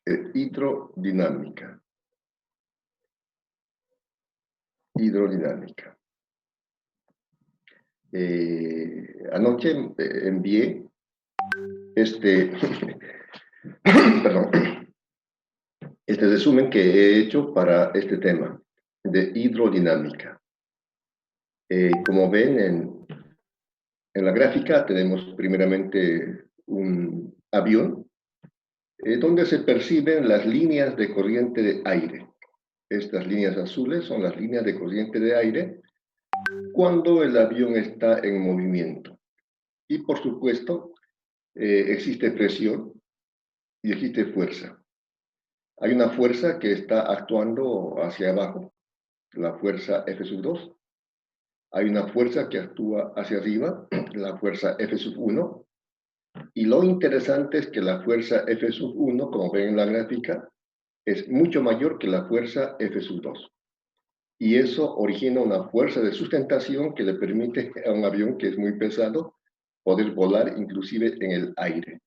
hidrodinámica. Hidrodinámica. Anoche envié perdón, este resumen que he hecho para este tema de hidrodinámica. Como ven en la gráfica tenemos primeramente un avión donde se perciben las líneas de corriente de aire. Estas líneas azules son las líneas de corriente de aire cuando el avión está en movimiento. Y por supuesto, existe presión y existe fuerza. Hay una fuerza que está actuando hacia abajo, la fuerza F2. Hay una fuerza que actúa hacia arriba, la fuerza F1. Y lo interesante es que la fuerza F1, como ven en la gráfica, es mucho mayor que la fuerza F2. Y eso origina una fuerza de sustentación que le permite a un avión que es muy pesado poder volar inclusive en el aire.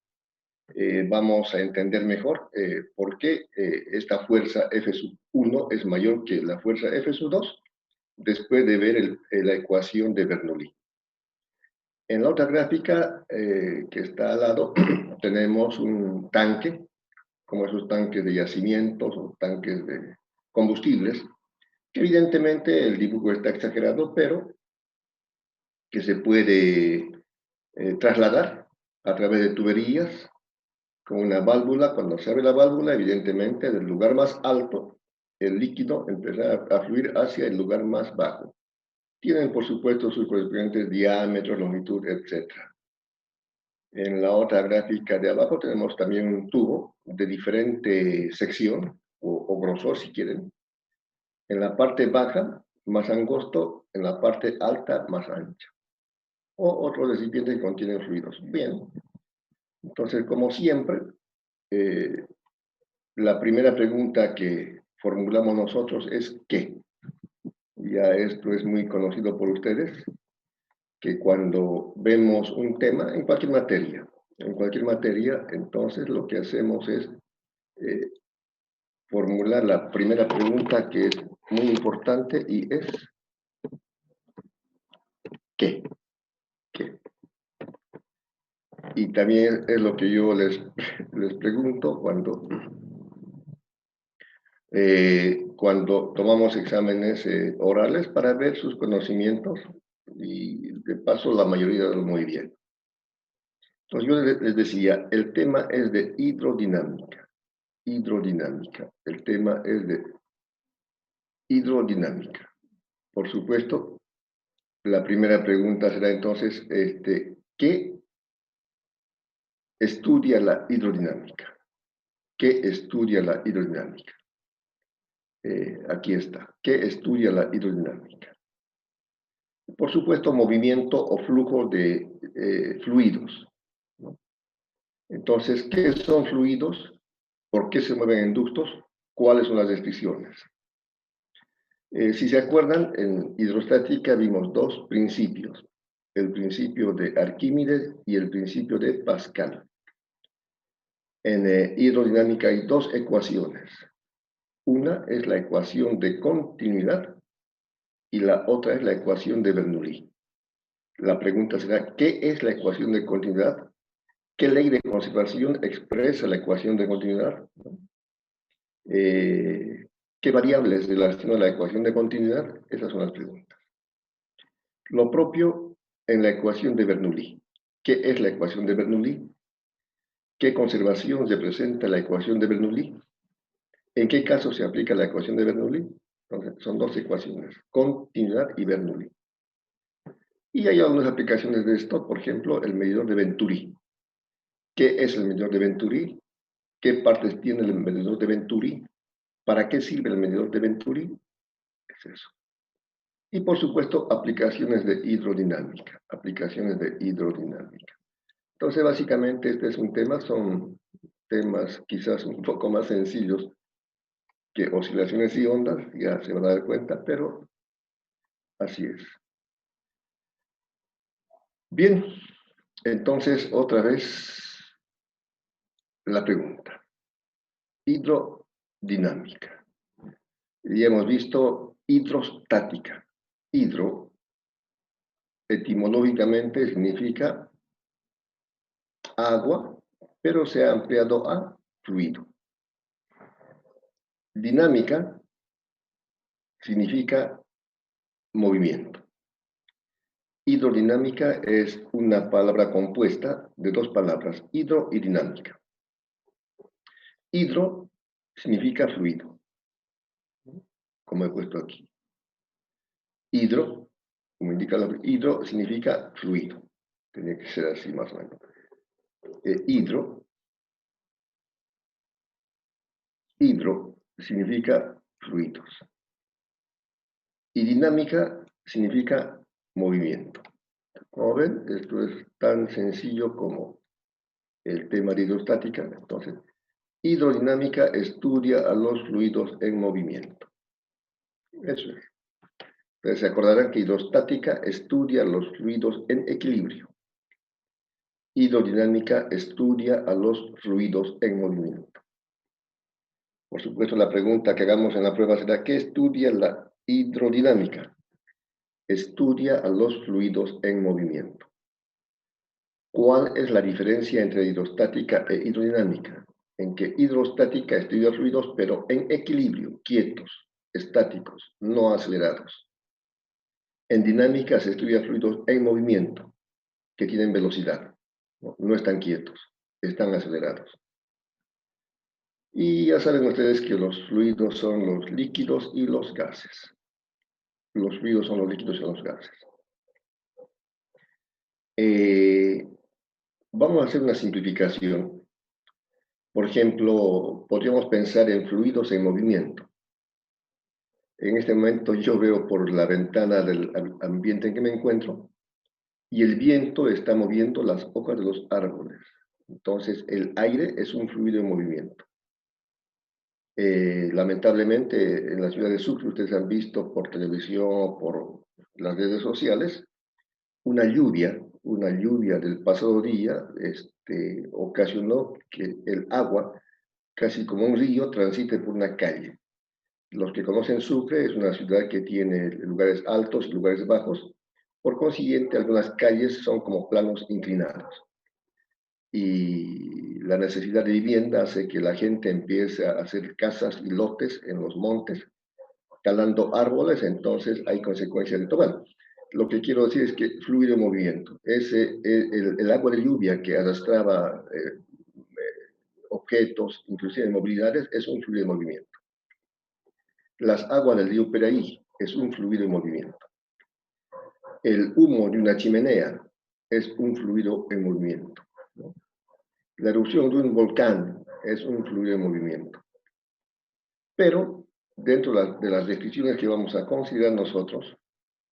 Vamos a entender mejor por qué esta fuerza F1 es mayor que la fuerza F2 después de ver la ecuación de Bernoulli. En la otra gráfica que está al lado tenemos un tanque, como esos tanques de yacimientos o tanques de combustibles, que evidentemente el dibujo está exagerado, pero que se puede trasladar a través de tuberías con una válvula. Cuando se abre la válvula, evidentemente, del lugar más alto, el líquido empezará a fluir hacia el lugar más bajo. Tienen, por supuesto, sus correspondientes diámetros, longitud, etc. En la otra gráfica de abajo tenemos también un tubo de diferente sección o grosor, si quieren. En la parte baja, más angosto; en la parte alta, más ancha. O otro recipiente que contiene fluidos. Bien. Entonces, como siempre, la primera pregunta que formulamos nosotros es ¿qué? Ya esto es muy conocido por ustedes, que cuando vemos un tema en cualquier materia, entonces lo que hacemos es formular la primera pregunta, que es muy importante, y es ¿qué? ¿Qué? Y también es lo que yo les pregunto cuando tomamos exámenes orales para ver sus conocimientos, y de paso la mayoría lo muy bien. Entonces yo les decía, el tema es de hidrodinámica. Hidrodinámica. El tema es de hidrodinámica. Por supuesto, la primera pregunta será entonces, ¿qué estudia la hidrodinámica? ¿Qué estudia la hidrodinámica? Aquí está. ¿Qué estudia la hidrodinámica? Por supuesto, movimiento o flujo de fluidos, ¿no? Entonces, ¿qué son fluidos? ¿Por qué se mueven en ductos? ¿Cuáles son las restricciones? Si se acuerdan, en hidrostática vimos dos principios: el principio de Arquímedes y el principio de Pascal. En hidrodinámica hay dos ecuaciones. Una es la ecuación de continuidad y la otra es la ecuación de Bernoulli. La pregunta será, ¿qué es la ecuación de continuidad? ¿Qué ley de conservación expresa la ecuación de continuidad? ¿Qué variables relacionan la ecuación de continuidad? Esas son las preguntas. Lo propio en la ecuación de Bernoulli. ¿Qué es la ecuación de Bernoulli? ¿Qué conservación representa la ecuación de Bernoulli? ¿En qué caso se aplica la ecuación de Bernoulli? Entonces, son dos ecuaciones, continuidad y Bernoulli. Y hay algunas aplicaciones de esto, por ejemplo, el medidor de Venturi. ¿Qué es el medidor de Venturi? ¿Qué partes tiene el medidor de Venturi? ¿Para qué sirve el medidor de Venturi? Es eso. Y por supuesto, aplicaciones de hidrodinámica. Aplicaciones de hidrodinámica. Entonces, básicamente, este es un tema, son temas quizás un poco más sencillos que oscilaciones y ondas, ya se van a dar cuenta, pero así es. Bien, entonces, otra vez, la pregunta. hidrodinámica. Y hemos visto hidrostática. Hidro, etimológicamente, significa agua, pero se ha ampliado a fluido. Dinámica significa movimiento. Hidrodinámica es una palabra compuesta de dos palabras, hidro y dinámica. Hidro significa fluido, como he puesto aquí. Hidro, como indica la hidro, significa fluido. Tiene que ser así más o menos. Hidro significa fluidos. Y dinámica significa movimiento. Como ven, esto es tan sencillo como el tema de hidrostática. Entonces, hidrodinámica estudia a los fluidos en movimiento. Eso es. Entonces, se acordarán que hidrostática estudia los fluidos en equilibrio. Hidrodinámica estudia a los fluidos en movimiento. Por supuesto, la pregunta que hagamos en la prueba será: ¿qué estudia la hidrodinámica? Estudia a los fluidos en movimiento. ¿Cuál es la diferencia entre hidrostática e hidrodinámica? En que hidrostática estudia fluidos, pero en equilibrio, quietos, estáticos, no acelerados. En dinámica se estudia fluidos en movimiento, que tienen velocidad, no están quietos, están acelerados. Y ya saben ustedes que los fluidos son los líquidos y los gases. Los fluidos son los líquidos y los gases. Vamos a hacer una simplificación. Por ejemplo, podríamos pensar en fluidos en movimiento. En este momento yo veo por la ventana del ambiente en que me encuentro y el viento está moviendo las hojas de los árboles. Entonces, el aire es un fluido en movimiento. Lamentablemente, en la ciudad de Sucre, ustedes han visto por televisión o por las redes sociales, una lluvia del pasado día ocasionó que el agua, casi como un río, transite por una calle. Los que conocen Sucre, es una ciudad que tiene lugares altos y lugares bajos. Por consiguiente, algunas calles son como planos inclinados. Y la necesidad de vivienda hace que la gente empiece a hacer casas y lotes en los montes, talando árboles, entonces hay consecuencias de todo. Bueno, lo que quiero decir es que fluido en movimiento. El agua de lluvia que arrastraba objetos, inclusive movilidades, es un fluido en movimiento. Las aguas del río Peraí es un fluido en movimiento. El humo de una chimenea es un fluido en movimiento, ¿no? La erupción de un volcán es un fluido en movimiento. Pero dentro de las restricciones que vamos a considerar nosotros,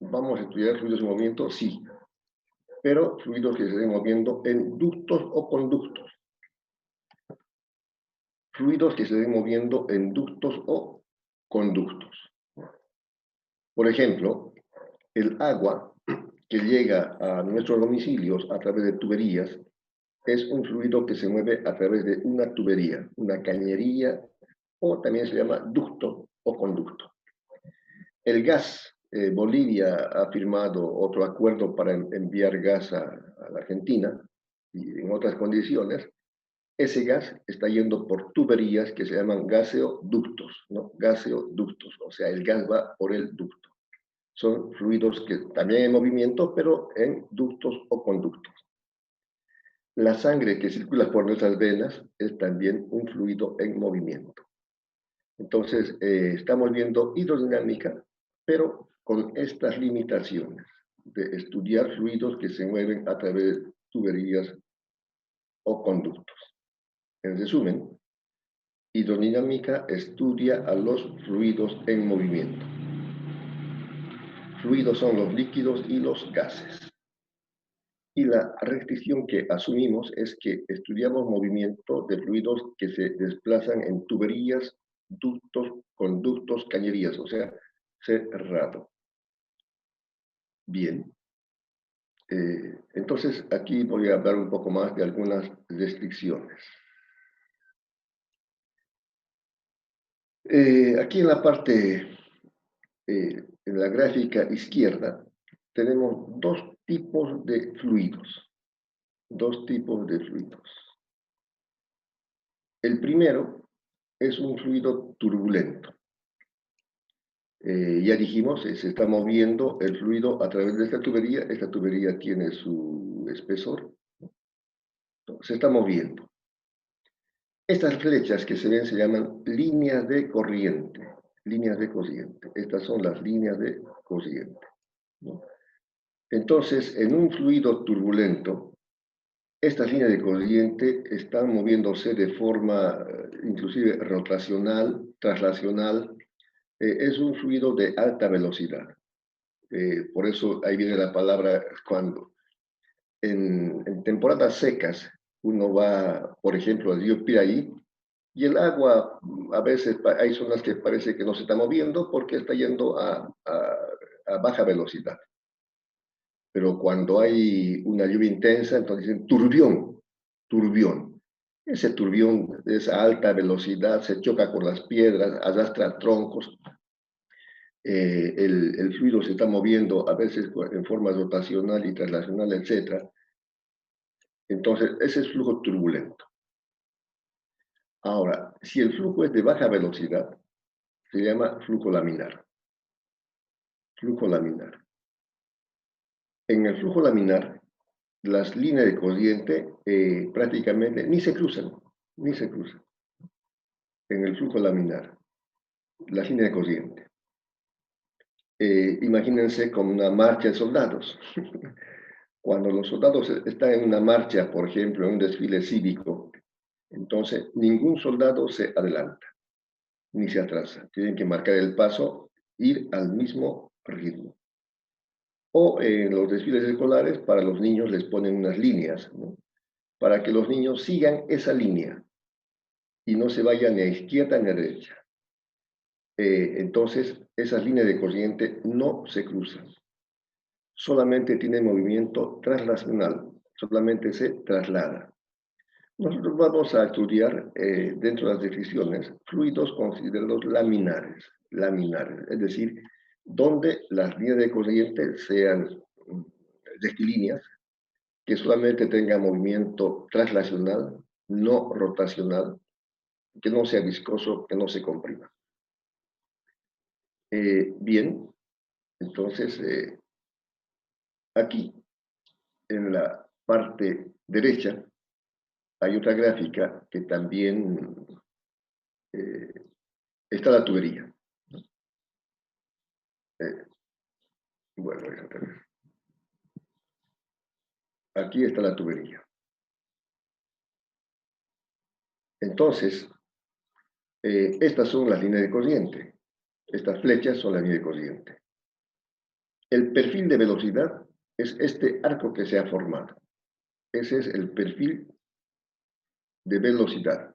vamos a estudiar fluidos en movimiento, sí, pero fluidos que se estén moviendo en ductos o conductos. Fluidos que se estén moviendo en ductos o conductos. Por ejemplo, el agua que llega a nuestros domicilios a través de tuberías es un fluido que se mueve a través de una tubería, una cañería, o también se llama ducto o conducto. El gas, Bolivia ha firmado otro acuerdo para enviar gas a la Argentina y en otras condiciones. Ese gas está yendo por tuberías que se llaman gaseoductos, ¿no? Gaseoductos, o sea, el gas va por el ducto. Son fluidos que también en movimiento, pero en ductos o conductos. La sangre que circula por nuestras venas es también un fluido en movimiento. Entonces, estamos viendo hidrodinámica, pero con estas limitaciones de estudiar fluidos que se mueven a través de tuberías o conductos. En resumen, hidrodinámica estudia a los fluidos en movimiento. Fluidos son los líquidos y los gases. Y la restricción que asumimos es que estudiamos movimiento de fluidos que se desplazan en tuberías, ductos, conductos, cañerías, o sea, cerrado. Bien. Entonces, aquí voy a hablar un poco más de algunas restricciones. Aquí en la parte, en la gráfica izquierda, tenemos dos tipos de fluidos. Dos tipos de fluidos. El primero es un fluido turbulento. Ya dijimos, se está moviendo el fluido a través de esta tubería. Esta tubería tiene su espesor. Se está moviendo. Estas flechas que se ven se llaman líneas de corriente. Líneas de corriente. Estas son las líneas de corriente, ¿no? Entonces, en un fluido turbulento, estas líneas de corriente están moviéndose de forma inclusive rotacional, traslacional. Es un fluido de alta velocidad. Por eso ahí viene la palabra cuando en temporadas secas uno va, por ejemplo, al río Piraí, y el agua a veces hay zonas que parece que no se está moviendo porque está yendo a baja velocidad. Pero cuando hay una lluvia intensa, entonces dicen turbión, turbión. Ese turbión es a alta velocidad, se choca con las piedras, arrastra troncos. El fluido se está moviendo a veces en forma rotacional y traslacional, etc. Entonces, ese es flujo turbulento. Ahora, si el flujo es de baja velocidad, se llama flujo laminar. Flujo laminar. En el flujo laminar, las líneas de corriente prácticamente ni se cruzan, ni se cruzan. En el flujo laminar, las líneas de corriente. Imagínense como una marcha de soldados. Cuando los soldados están en una marcha, por ejemplo, en un desfile cívico, entonces ningún soldado se adelanta, ni se atrasa. Tienen que marcar el paso, ir al mismo ritmo. O en los desfiles escolares, para los niños les ponen unas líneas, ¿no? Para que los niños sigan esa línea y no se vayan ni a izquierda ni a derecha. Entonces, esas líneas de corriente no se cruzan. Solamente tiene movimiento traslacional, solamente se traslada. Nosotros vamos a estudiar dentro de las definiciones fluidos considerados laminares, es decir, donde las líneas de corriente sean rectilíneas, que solamente tengan movimiento traslacional, no rotacional, que no sea viscoso, que no se comprima. Bien, entonces aquí en la parte derecha hay otra gráfica que también está la tubería. Bueno, aquí está la tubería. Entonces, estas son las líneas de corriente. Estas flechas son las líneas de corriente. El perfil de velocidad es este arco que se ha formado. Ese es el perfil de velocidad.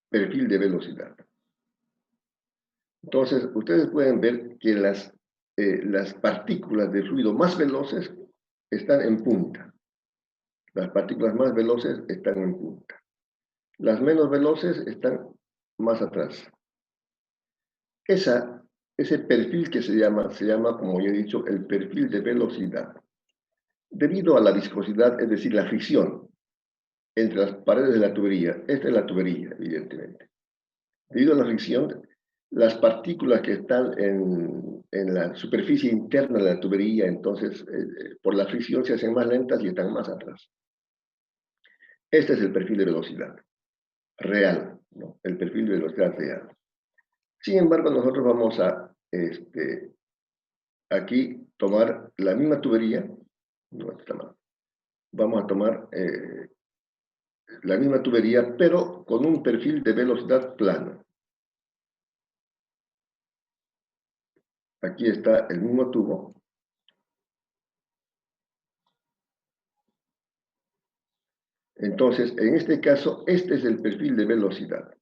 Perfil de velocidad. Entonces, ustedes pueden ver que las partículas de fluido más veloces están en punta. Las partículas más veloces están en punta. Las menos veloces están más atrás. Ese perfil que se llama, como ya he dicho, el perfil de velocidad. Debido a la viscosidad, es decir, la fricción entre las paredes de la tubería, esta es la tubería, evidentemente. Debido a la fricción, las partículas que están en la superficie interna de la tubería, entonces, por la fricción se hacen más lentas y están más atrás. Este es el perfil de velocidad real, ¿no? El perfil de velocidad real. Sin embargo, nosotros vamos a aquí tomar la misma tubería, no está mal. Vamos a tomar la misma tubería, pero con un perfil de velocidad plano. Aquí está el mismo tubo. Entonces, en este caso, este es el perfil de velocidad.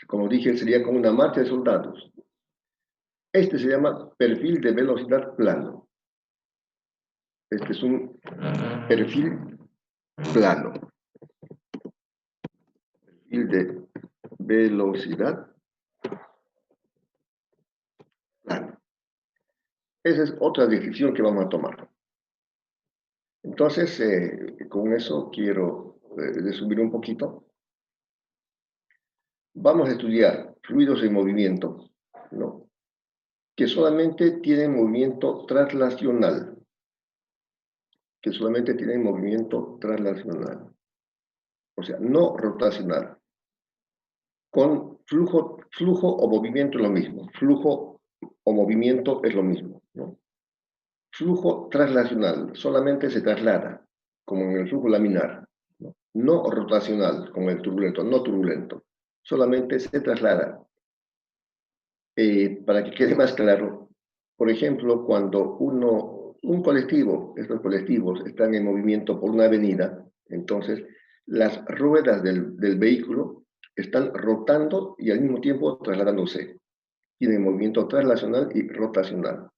Como dije, sería como una marcha de soldados. Este se llama perfil de velocidad plano. Este es un perfil plano. Perfil de velocidad plano. Esa es otra decisión que vamos a tomar. Entonces, con eso quiero resumir un poquito. Vamos a estudiar fluidos en movimiento, ¿no?, que solamente tienen movimiento traslacional. Que solamente tienen movimiento traslacional. O sea, no rotacional. Con flujo o movimiento es lo mismo. Flujo o movimiento es lo mismo, ¿no? Flujo traslacional solamente se traslada, como en el flujo laminar, ¿no? No rotacional, como el turbulento, no turbulento. Solamente se traslada. Para que quede más claro, por ejemplo, cuando un colectivo, estos colectivos están en movimiento por una avenida, entonces las ruedas del vehículo están rotando y al mismo tiempo trasladándose. Tienen movimiento traslacional y rotacional.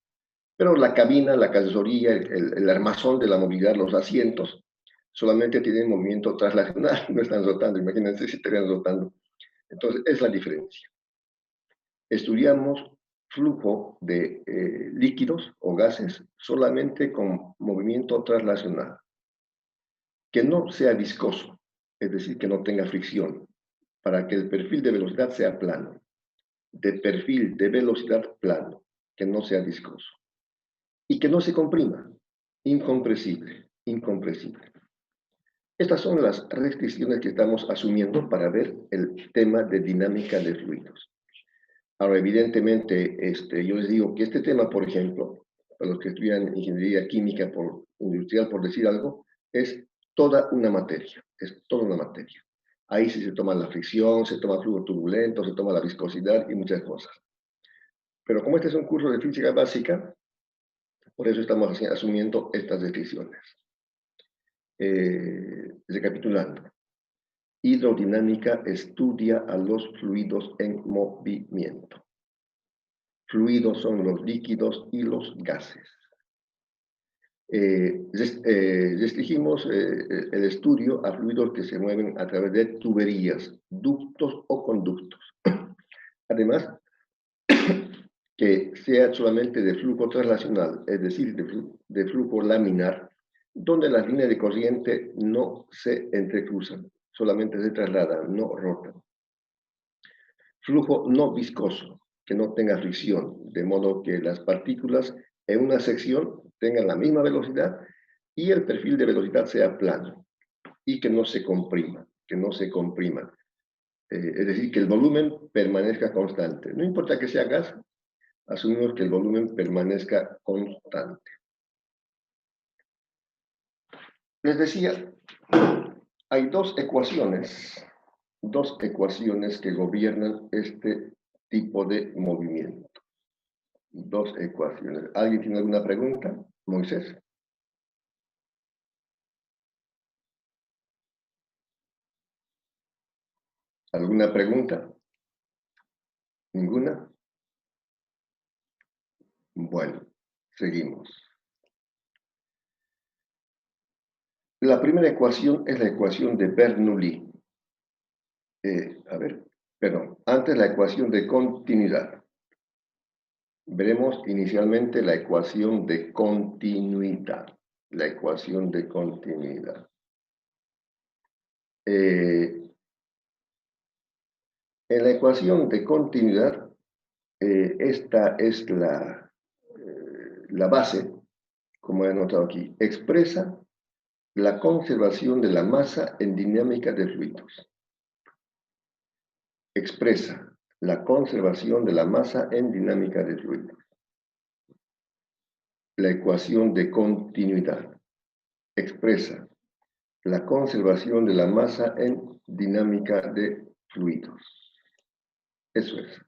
Pero la cabina, la cabezoría, el armazón de la movilidad, los asientos, solamente tienen movimiento traslacional, no están rotando. Imagínense si estarían rotando. Entonces, es la diferencia. Estudiamos flujo de líquidos o gases solamente con movimiento traslacional. Que no sea viscoso, es decir, que no tenga fricción, para que el perfil de velocidad sea plano. De perfil de velocidad plano, que no sea viscoso. Y que no se comprima, incompresible, incompresible. Estas son las restricciones que estamos asumiendo para ver el tema de dinámica de fluidos. Ahora, evidentemente, yo les digo que este tema, por ejemplo, para los que estudian ingeniería química industrial, por decir algo, es toda una materia, es toda una materia. Ahí sí se toma la fricción, se toma flujo turbulento, se toma la viscosidad y muchas cosas. Pero como este es un curso de física básica, por eso estamos asumiendo estas decisiones. Recapitulando. Hidrodinámica estudia a los fluidos en movimiento. Fluidos son los líquidos y los gases. Restringimos el estudio a fluidos que se mueven a través de tuberías, ductos o conductos. Además, que sea solamente de flujo traslacional, es decir, de flujo laminar, donde las líneas de corriente no se entrecruzan, solamente se trasladan, no rotan. Flujo no viscoso, que no tenga fricción, de modo que las partículas en una sección tengan la misma velocidad y el perfil de velocidad sea plano y que no se comprima, es decir, que el volumen permanezca constante. No importa que sea gas, asumimos que el volumen permanezca constante. Les decía, hay dos ecuaciones que gobiernan este tipo de movimiento. Dos ecuaciones. ¿Alguien tiene alguna pregunta? Moisés. ¿Alguna pregunta? ¿Ninguna? Bueno, seguimos. La primera ecuación es la ecuación de Bernoulli. Antes la ecuación de continuidad. Veremos inicialmente la ecuación de continuidad. La ecuación de continuidad. En la ecuación de continuidad, esta es la base, como he anotado aquí, expresa la conservación de la masa en dinámica de fluidos. Expresa la conservación de la masa en dinámica de fluidos. La ecuación de continuidad expresa la conservación de la masa en dinámica de fluidos. Eso es.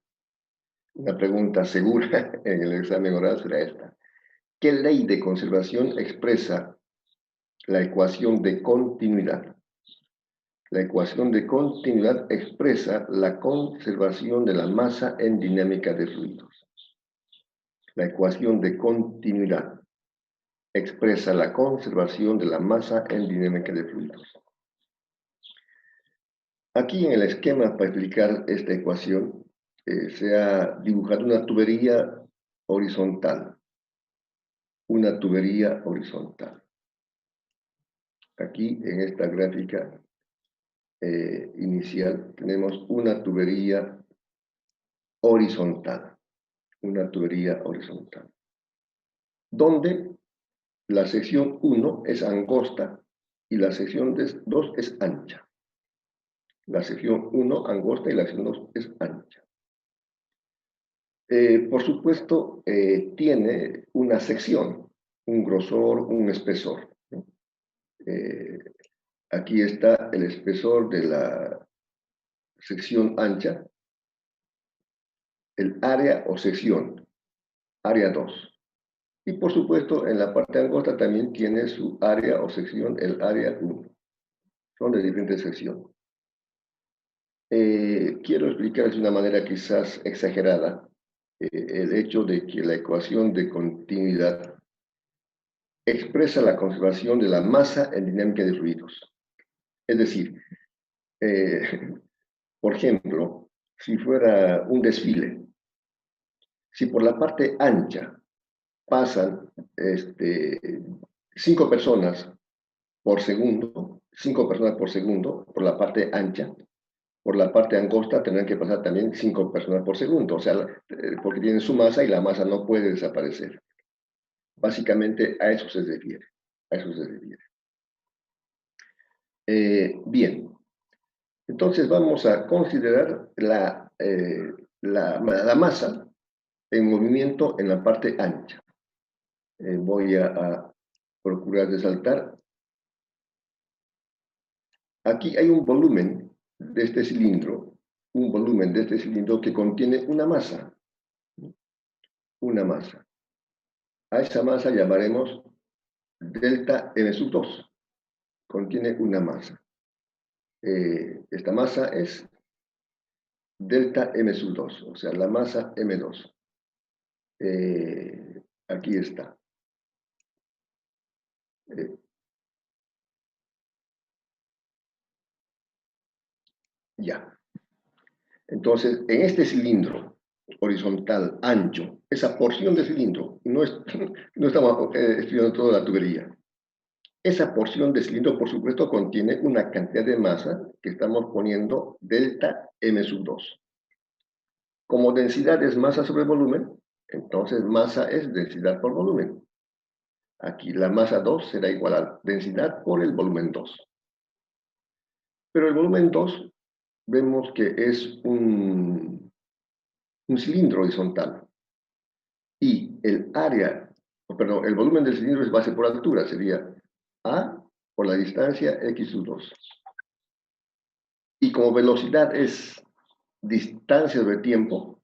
Una pregunta segura en el examen oral será esta. ¿Qué ley de conservación expresa la ecuación de continuidad? La ecuación de continuidad expresa la conservación de la masa en dinámica de fluidos. La ecuación de continuidad expresa la conservación de la masa en dinámica de fluidos. Aquí en el esquema para explicar esta ecuación se ha dibujado una tubería horizontal. Una tubería horizontal. Aquí en esta gráfica inicial tenemos una tubería horizontal. Una tubería horizontal. Donde la sección 1 es angosta y la sección 2 es ancha. La sección 1 angosta y la sección 2 es ancha. Por supuesto, tiene una sección, un grosor, un espesor, ¿no? Aquí está el espesor de la sección ancha, el área o sección, área 2. Y por supuesto, en la parte angosta también tiene su área o sección, el área 1. Son de diferentes secciones. Quiero explicarles de una manera quizás exagerada el hecho de que la ecuación de continuidad expresa la conservación de la masa en dinámica de fluidos. Es decir, por ejemplo, si fuera un desfile, si por la parte ancha pasan 5 personas por segundo, 5 personas por segundo por la parte ancha, por la parte angosta tendrán que pasar también 5 personas por segundo, o sea, porque tienen su masa y la masa no puede desaparecer. Básicamente a eso se refiere. A eso se refiere. Bien, entonces vamos a considerar la masa en movimiento en la parte ancha. Voy a procurar resaltar. Aquí hay un volumen de este cilindro, que contiene una masa. Una masa. A esa masa llamaremos delta M sub 2. Contiene una masa. Esta masa es delta M sub 2, o sea, la masa M2. Aquí está. Ya. Entonces, en este cilindro horizontal ancho, esa porción de cilindro, no estamos estudiando toda la tubería. Esa porción de cilindro, por supuesto, contiene una cantidad de masa que estamos poniendo delta M sub 2. Como densidad es masa sobre volumen, entonces masa es densidad por volumen. Aquí la masa 2 será igual a densidad por el volumen 2. Pero el volumen 2 vemos que es un cilindro horizontal. Y el área, perdón, el volumen del cilindro es base por altura, sería A por la distancia x sub 2. Y como velocidad es distancia sobre tiempo,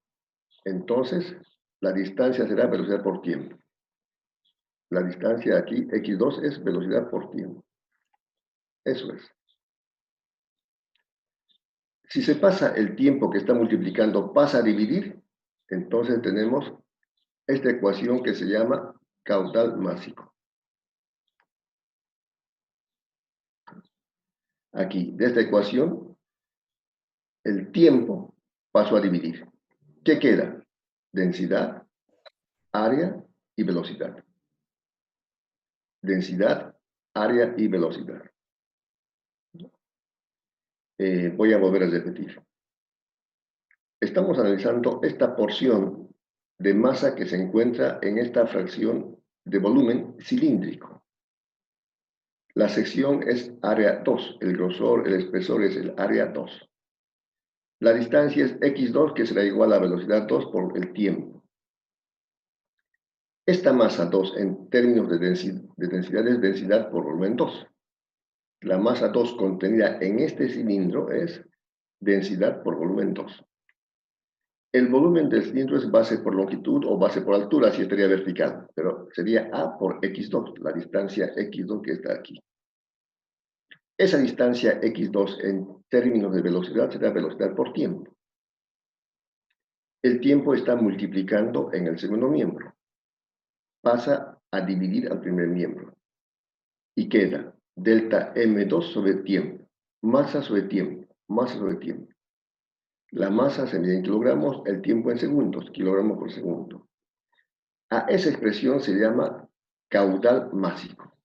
entonces la distancia será velocidad por tiempo. La distancia aquí, x2, es velocidad por tiempo. Eso es. Si se pasa el tiempo que está multiplicando, pasa a dividir, entonces tenemos esta ecuación que se llama caudal másico. Aquí, de esta ecuación, el tiempo pasó a dividir. ¿Qué queda? Densidad, área y velocidad. Densidad, área y velocidad. Voy a volver a repetir. Estamos analizando esta porción de masa que se encuentra en esta fracción de volumen cilíndrico. La sección es área 2, el grosor, el espesor es el área 2. La distancia es x2, que será igual a velocidad 2 por el tiempo. Esta masa 2 en términos de densidad es densidad por volumen 2. La masa 2 contenida en este cilindro es densidad por volumen 2. El volumen del cilindro es base por longitud o base por altura, si estaría vertical, pero sería A por x2, la distancia x2 que está aquí. Esa distancia x2 en términos de velocidad será velocidad por tiempo. El tiempo está multiplicando en el segundo miembro. Pasa a dividir al primer miembro. Y queda delta M2 sobre tiempo, masa sobre tiempo, masa sobre tiempo. La masa se mide en kilogramos, el tiempo en segundos, kilogramos por segundo. A esa expresión se llama caudal másico,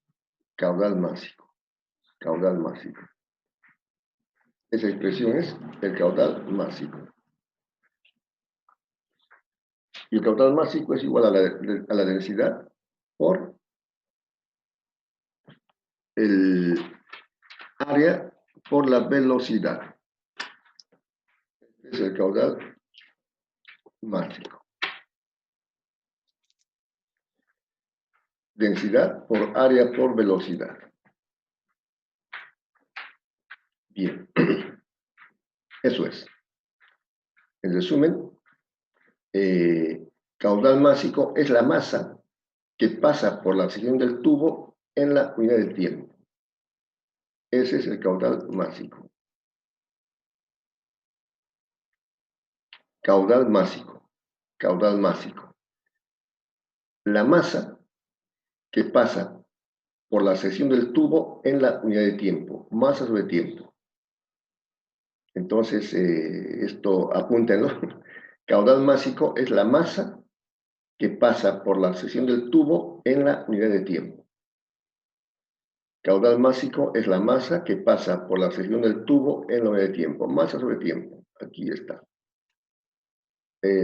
caudal másico, caudal másico. Esa expresión es el caudal másico. Y el caudal másico es igual a la densidad por el área por la velocidad. Es el caudal másico. Densidad por área por velocidad. Bien. Eso es. En resumen, caudal másico es la masa que pasa por la sección del tubo en la unidad de tiempo. Ese es el caudal másico. Caudal másico. Caudal másico. La masa que pasa por la sección del tubo en la unidad de tiempo. Masa sobre tiempo. Entonces, esto apúntenlo. Caudal másico es la masa que pasa por la sección del tubo en la unidad de tiempo. Caudal másico es la masa que pasa por la sección del tubo en la unidad de tiempo. Masa sobre tiempo. Aquí está.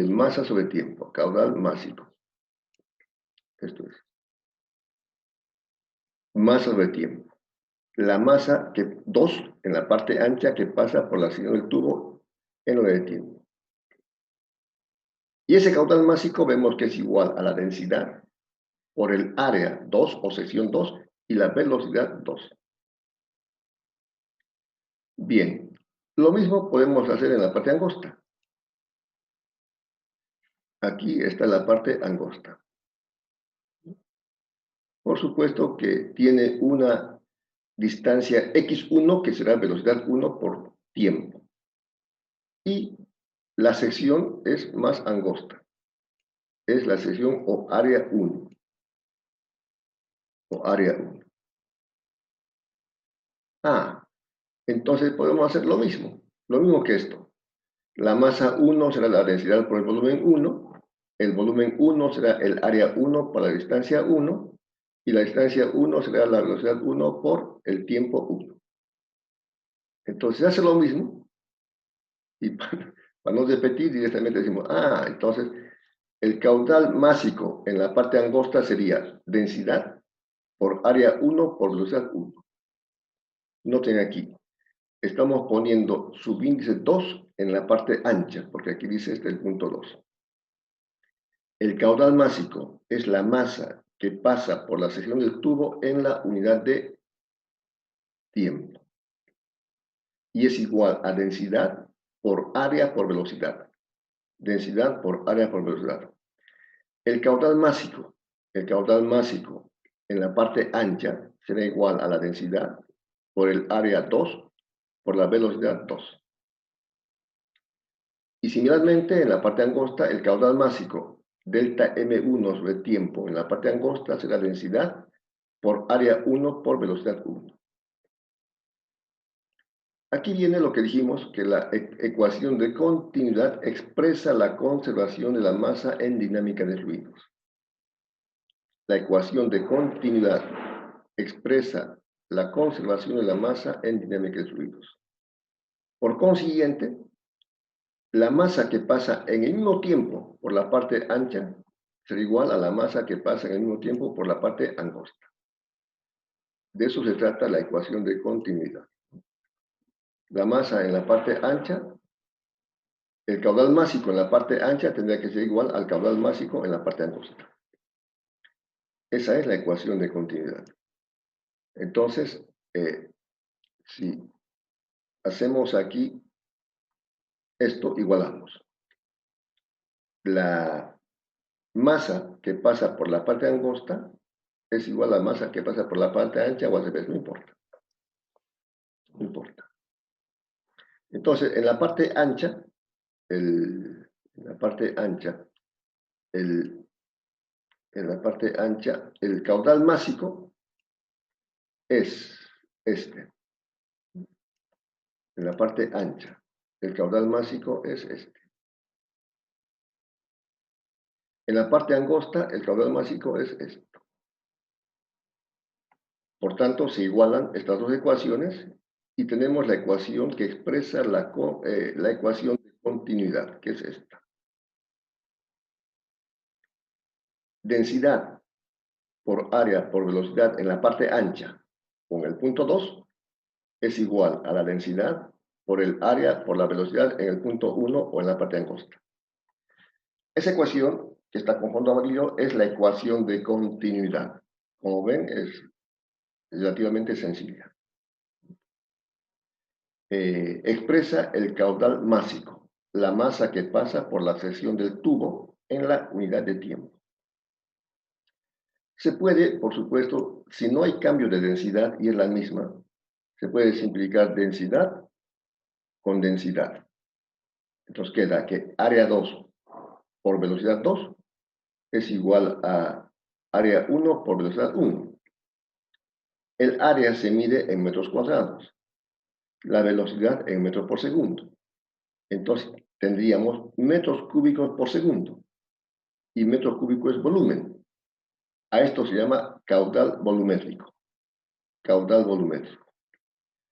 Masa sobre tiempo. Caudal másico. Esto es. Masa sobre tiempo. La masa que 2 en la parte ancha que pasa por la sección del tubo en la unidad de tiempo. Y ese caudal másico vemos que es igual a la densidad por el área 2 o sección 2 y la velocidad 2. Bien, lo mismo podemos hacer en la parte angosta. Aquí está la parte angosta. Por supuesto que tiene una distancia x1 que será velocidad 1 por tiempo. Y la sección es más angosta. Es la sección o área 1. O área 1. Entonces podemos hacer lo mismo que esto. La masa 1 será la densidad por el volumen 1, el volumen 1 será el área 1 por la distancia 1, y la distancia 1 será la velocidad 1 por el tiempo 1. Entonces hace lo mismo, y para no repetir directamente decimos, entonces el caudal másico en la parte angosta sería densidad por área 1 por velocidad 1. Noten aquí, estamos poniendo subíndice 2 en la parte ancha, porque aquí dice el punto 2. El caudal másico es la masa que pasa por la sección del tubo en la unidad de tiempo. Y es igual a densidad por área por velocidad. Densidad por área por velocidad. El caudal másico en la parte ancha será igual a la densidad por el área 2 por la velocidad 2. Y similarmente en la parte angosta, el caudal másico delta M1 sobre tiempo en la parte angosta será densidad por área 1 por velocidad 1. Aquí viene lo que dijimos, que la ecuación de continuidad expresa la conservación de la masa en dinámica de fluidos. La ecuación de continuidad expresa la conservación de la masa en dinámica de fluidos. Por consiguiente, la masa que pasa en el mismo tiempo por la parte ancha será igual a la masa que pasa en el mismo tiempo por la parte angosta. De eso se trata la ecuación de continuidad. La masa en la parte ancha, el caudal másico en la parte ancha tendría que ser igual al caudal másico en la parte angosta. Esa es la ecuación de continuidad. Entonces, si hacemos aquí esto, igualamos. La masa que pasa por la parte angosta es igual a la masa que pasa por la parte ancha o al revés, no importa. No importa. Entonces, en la parte ancha, el en la parte ancha, el caudal másico es este. En la parte ancha, el caudal másico es este. En la parte angosta, el caudal másico es esto. Por tanto, se igualan estas dos ecuaciones y tenemos la ecuación que expresa la ecuación de continuidad, que es esta. Densidad por área por velocidad en la parte ancha con el punto 2 es igual a la densidad por el área por la velocidad en el punto 1 o en la parte angosta. Esa ecuación, que está con fondo amarillo, es la ecuación de continuidad. Como ven, es relativamente sencilla. Expresa el caudal másico, la masa que pasa por la sección del tubo en la unidad de tiempo. Se puede, por supuesto, si no hay cambio de densidad y es la misma, se puede simplificar densidad con densidad. Entonces queda que área 2 por velocidad 2 es igual a área 1 por velocidad 1. El área se mide en metros cuadrados, la velocidad en metros por segundo. Entonces tendríamos metros cúbicos por segundo y metros cúbicos es volumen. A esto se llama caudal volumétrico. Caudal volumétrico.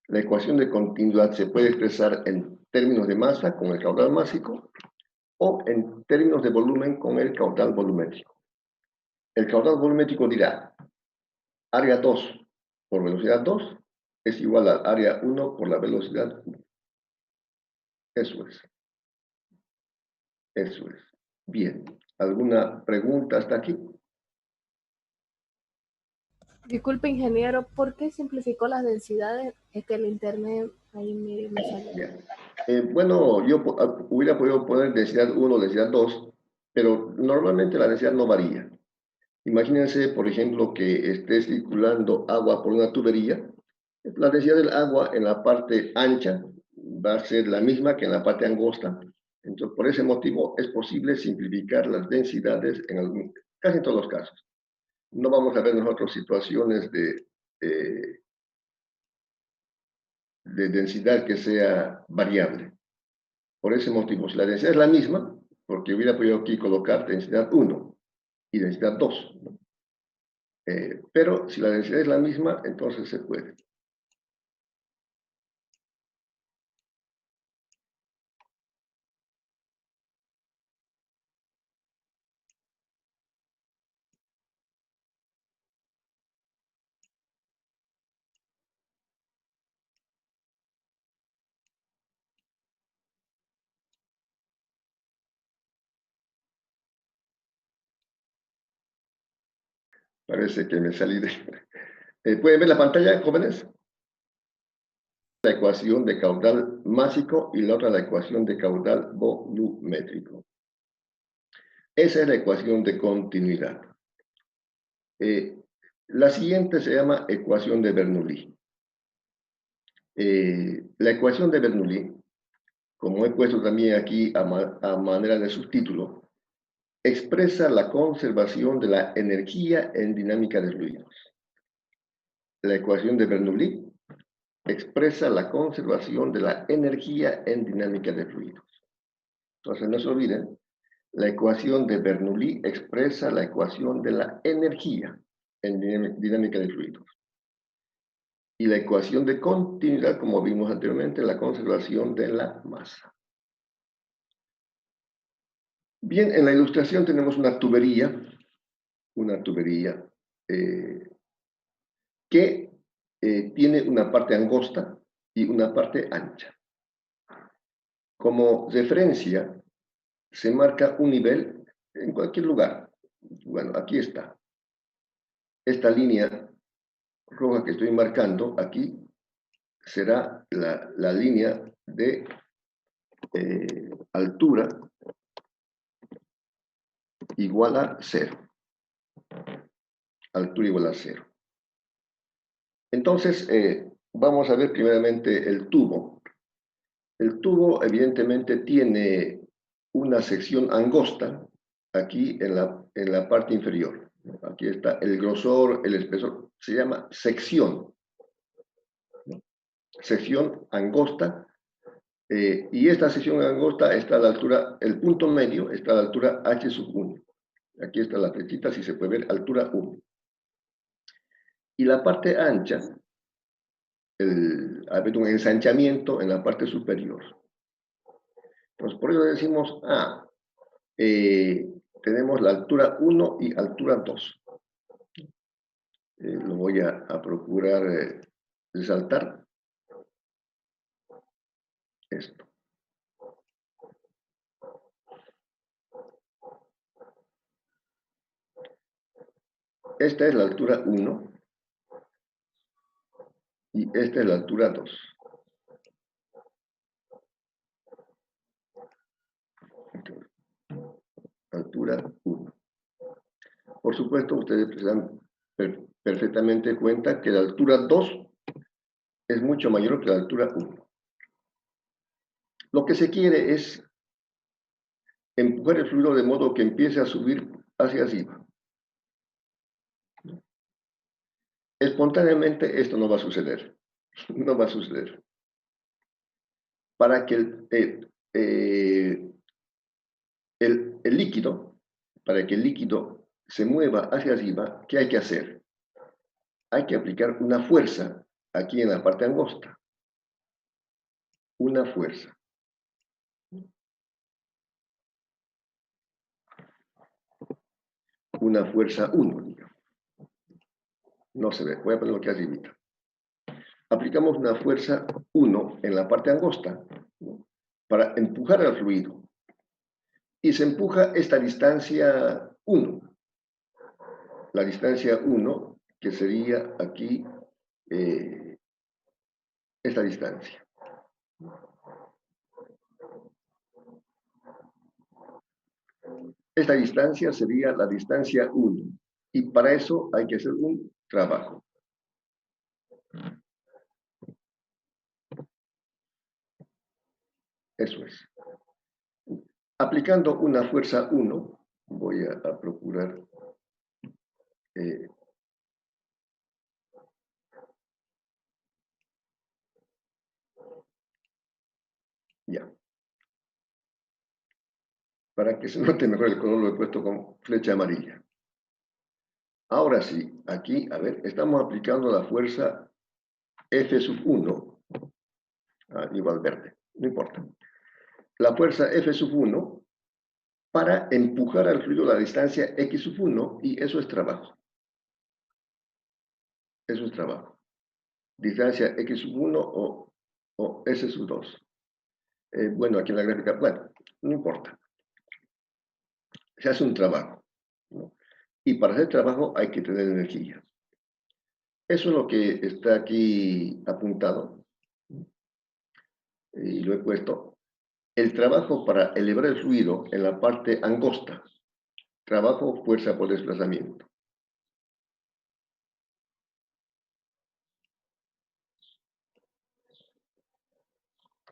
La ecuación de continuidad se puede expresar en términos de masa con el caudal másico o en términos de volumen con el caudal volumétrico. El caudal volumétrico dirá área 2 por velocidad 2 es igual al área 1 por la velocidad 1. Eso es. Eso es. Bien. ¿Alguna pregunta hasta aquí? Disculpe, ingeniero, ¿por qué simplificó las densidades? Es que el internet ahí me salió. Bueno, yo hubiera podido poner densidad 1, densidad 2, pero normalmente la densidad no varía. Imagínense, por ejemplo, que esté circulando agua por una tubería. La densidad del agua en la parte ancha va a ser la misma que en la parte angosta. Entonces, por ese motivo es posible simplificar las densidades en casi en todos los casos. No vamos a ver nosotros situaciones de densidad que sea variable. Por ese motivo, si la densidad es la misma, porque hubiera podido aquí colocar densidad 1 y densidad 2, ¿no? Pero si la densidad es la misma, entonces se puede. Parece que me salí de... ¿Pueden ver la pantalla, jóvenes? La ecuación de caudal másico y la otra la ecuación de caudal volumétrico. Esa es la ecuación de continuidad. La siguiente se llama ecuación de Bernoulli. La ecuación de Bernoulli, como he puesto también aquí a manera de subtítulo, expresa la conservación de la energía en dinámica de fluidos. La ecuación de Bernoulli expresa la conservación de la energía en dinámica de fluidos. Entonces, no se olviden, la ecuación de Bernoulli expresa la ecuación de la energía en dinámica de fluidos. Y la ecuación de continuidad, como vimos anteriormente, la conservación de la masa. Bien, en la ilustración tenemos una tubería que tiene una parte angosta y una parte ancha. Como referencia, se marca un nivel en cualquier lugar. Bueno, aquí está. Esta línea roja que estoy marcando aquí será la línea de altura igual a 0. Altura igual a 0. Entonces, vamos a ver primeramente el tubo. El tubo evidentemente tiene una sección angosta aquí en la parte inferior. Aquí está el grosor, el espesor, se llama sección. Sección angosta. Y esta sección angosta está a la altura, el punto medio está a la altura h sub 1. Aquí está la flechita, si se puede ver, altura 1. Y la parte ancha, hay un ensanchamiento en la parte superior. Entonces, por eso decimos, tenemos la altura 1 y altura 2. Lo voy a procurar resaltar. Esto. Esta es la altura 1 y esta es la altura 2. Altura 1. Por supuesto, ustedes se dan perfectamente cuenta que la altura 2 es mucho mayor que la altura 1. Lo que se quiere es empujar el fluido de modo que empiece a subir hacia arriba. Espontáneamente esto no va a suceder. No va a suceder. Para que el líquido se mueva hacia arriba, ¿qué hay que hacer? Hay que aplicar una fuerza aquí en la parte angosta. Una fuerza. Una fuerza 1, digamos. No se ve, voy a ponerlo aquí arribita. Aplicamos una fuerza 1 en la parte angosta, ¿no?, para empujar al fluido. Y se empuja esta distancia 1. La distancia 1, que sería aquí esta distancia. Esta distancia sería la distancia 1. Y para eso hay que hacer un trabajo. Eso es. Aplicando una fuerza 1, voy a procurar ya. Para que se note mejor el color, lo he puesto con flecha amarilla. Ahora sí, aquí, a ver, estamos aplicando la fuerza F sub 1, igual verde, no importa. La fuerza F sub 1 para empujar al fluido a la distancia X sub 1, y eso es trabajo. Eso es trabajo. Distancia X sub 1 o S sub 2. Bueno, aquí en la gráfica, bueno, no importa. Se hace un trabajo, ¿no? Y para hacer trabajo hay que tener energía. Eso es lo que está aquí apuntado. Y lo he puesto. El trabajo para elevar el fluido en la parte angosta. Trabajo, fuerza por desplazamiento.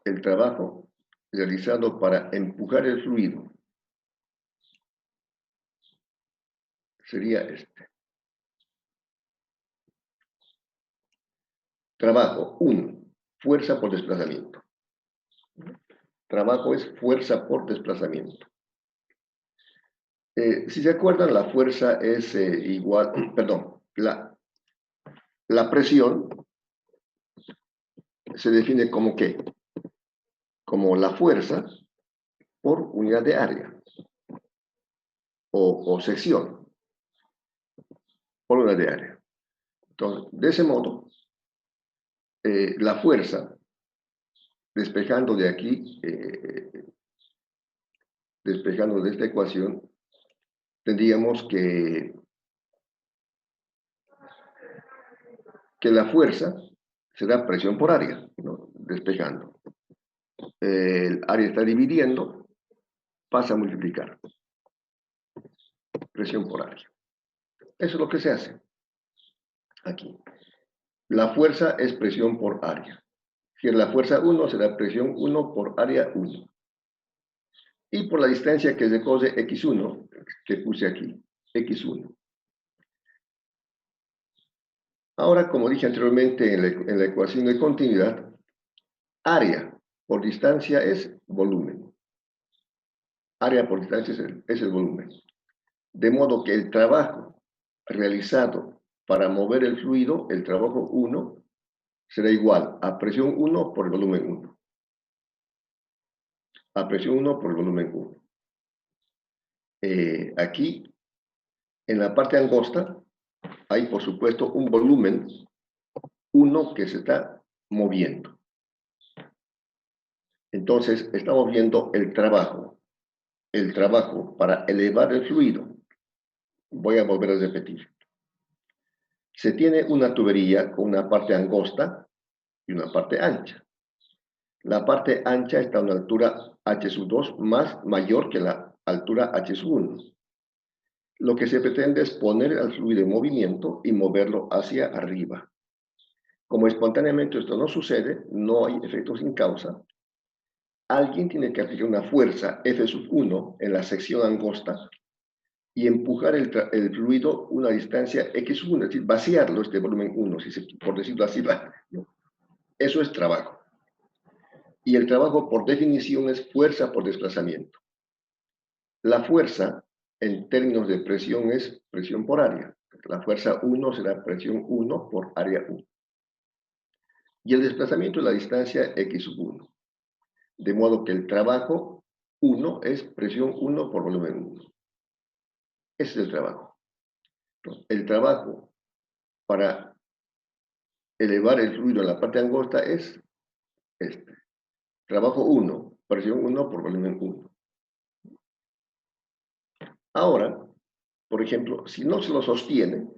El trabajo realizado para empujar el fluido sería este. Trabajo, 1, fuerza por desplazamiento. Trabajo es fuerza por desplazamiento. Si se acuerdan, la fuerza es igual, perdón, la presión se define como ¿qué? Como la fuerza por unidad de área o sección por unidad de área. Entonces, de ese modo, la fuerza, despejando de aquí, despejando de esta ecuación, tendríamos que la fuerza será presión por área, ¿no? Despejando. El área está dividiendo, pasa a multiplicar. Presión por área. Eso es lo que se hace aquí. La fuerza es presión por área. Si es la fuerza 1, será presión 1 por área 1. Y por la distancia que recoge X1, que puse aquí, X1. Ahora, como dije anteriormente en la ecuación de continuidad, área por distancia es volumen. Área por distancia es el volumen. De modo que el trabajo realizado para mover el fluido, el trabajo 1, será igual a presión 1 por el volumen 1. A presión 1 por el volumen 1. Aquí, en la parte angosta, hay por supuesto un volumen 1 que se está moviendo. Entonces, estamos viendo el trabajo para elevar el fluido. Voy a volver a repetir. Se tiene una tubería con una parte angosta y una parte ancha. La parte ancha está a una altura h2 mayor que la altura h1. Lo que se pretende es poner al fluido en movimiento y moverlo hacia arriba. Como espontáneamente esto no sucede, no hay efecto sin causa, alguien tiene que aplicar una fuerza F1 en la sección angosta y empujar el fluido una distancia x1, es decir, vaciarlo este volumen 1, por decirlo así. ¿No? Eso es trabajo. Y el trabajo, por definición, es fuerza por desplazamiento. La fuerza, en términos de presión, es presión por área. La fuerza 1 será presión 1 por área 1. Y el desplazamiento es la distancia x1. De modo que el trabajo 1 es presión 1 por volumen 1. Ese es el trabajo. Entonces, el trabajo para elevar el fluido en la parte angosta es este. Trabajo 1, presión 1 por volumen 1. Ahora, por ejemplo, si no se lo sostiene,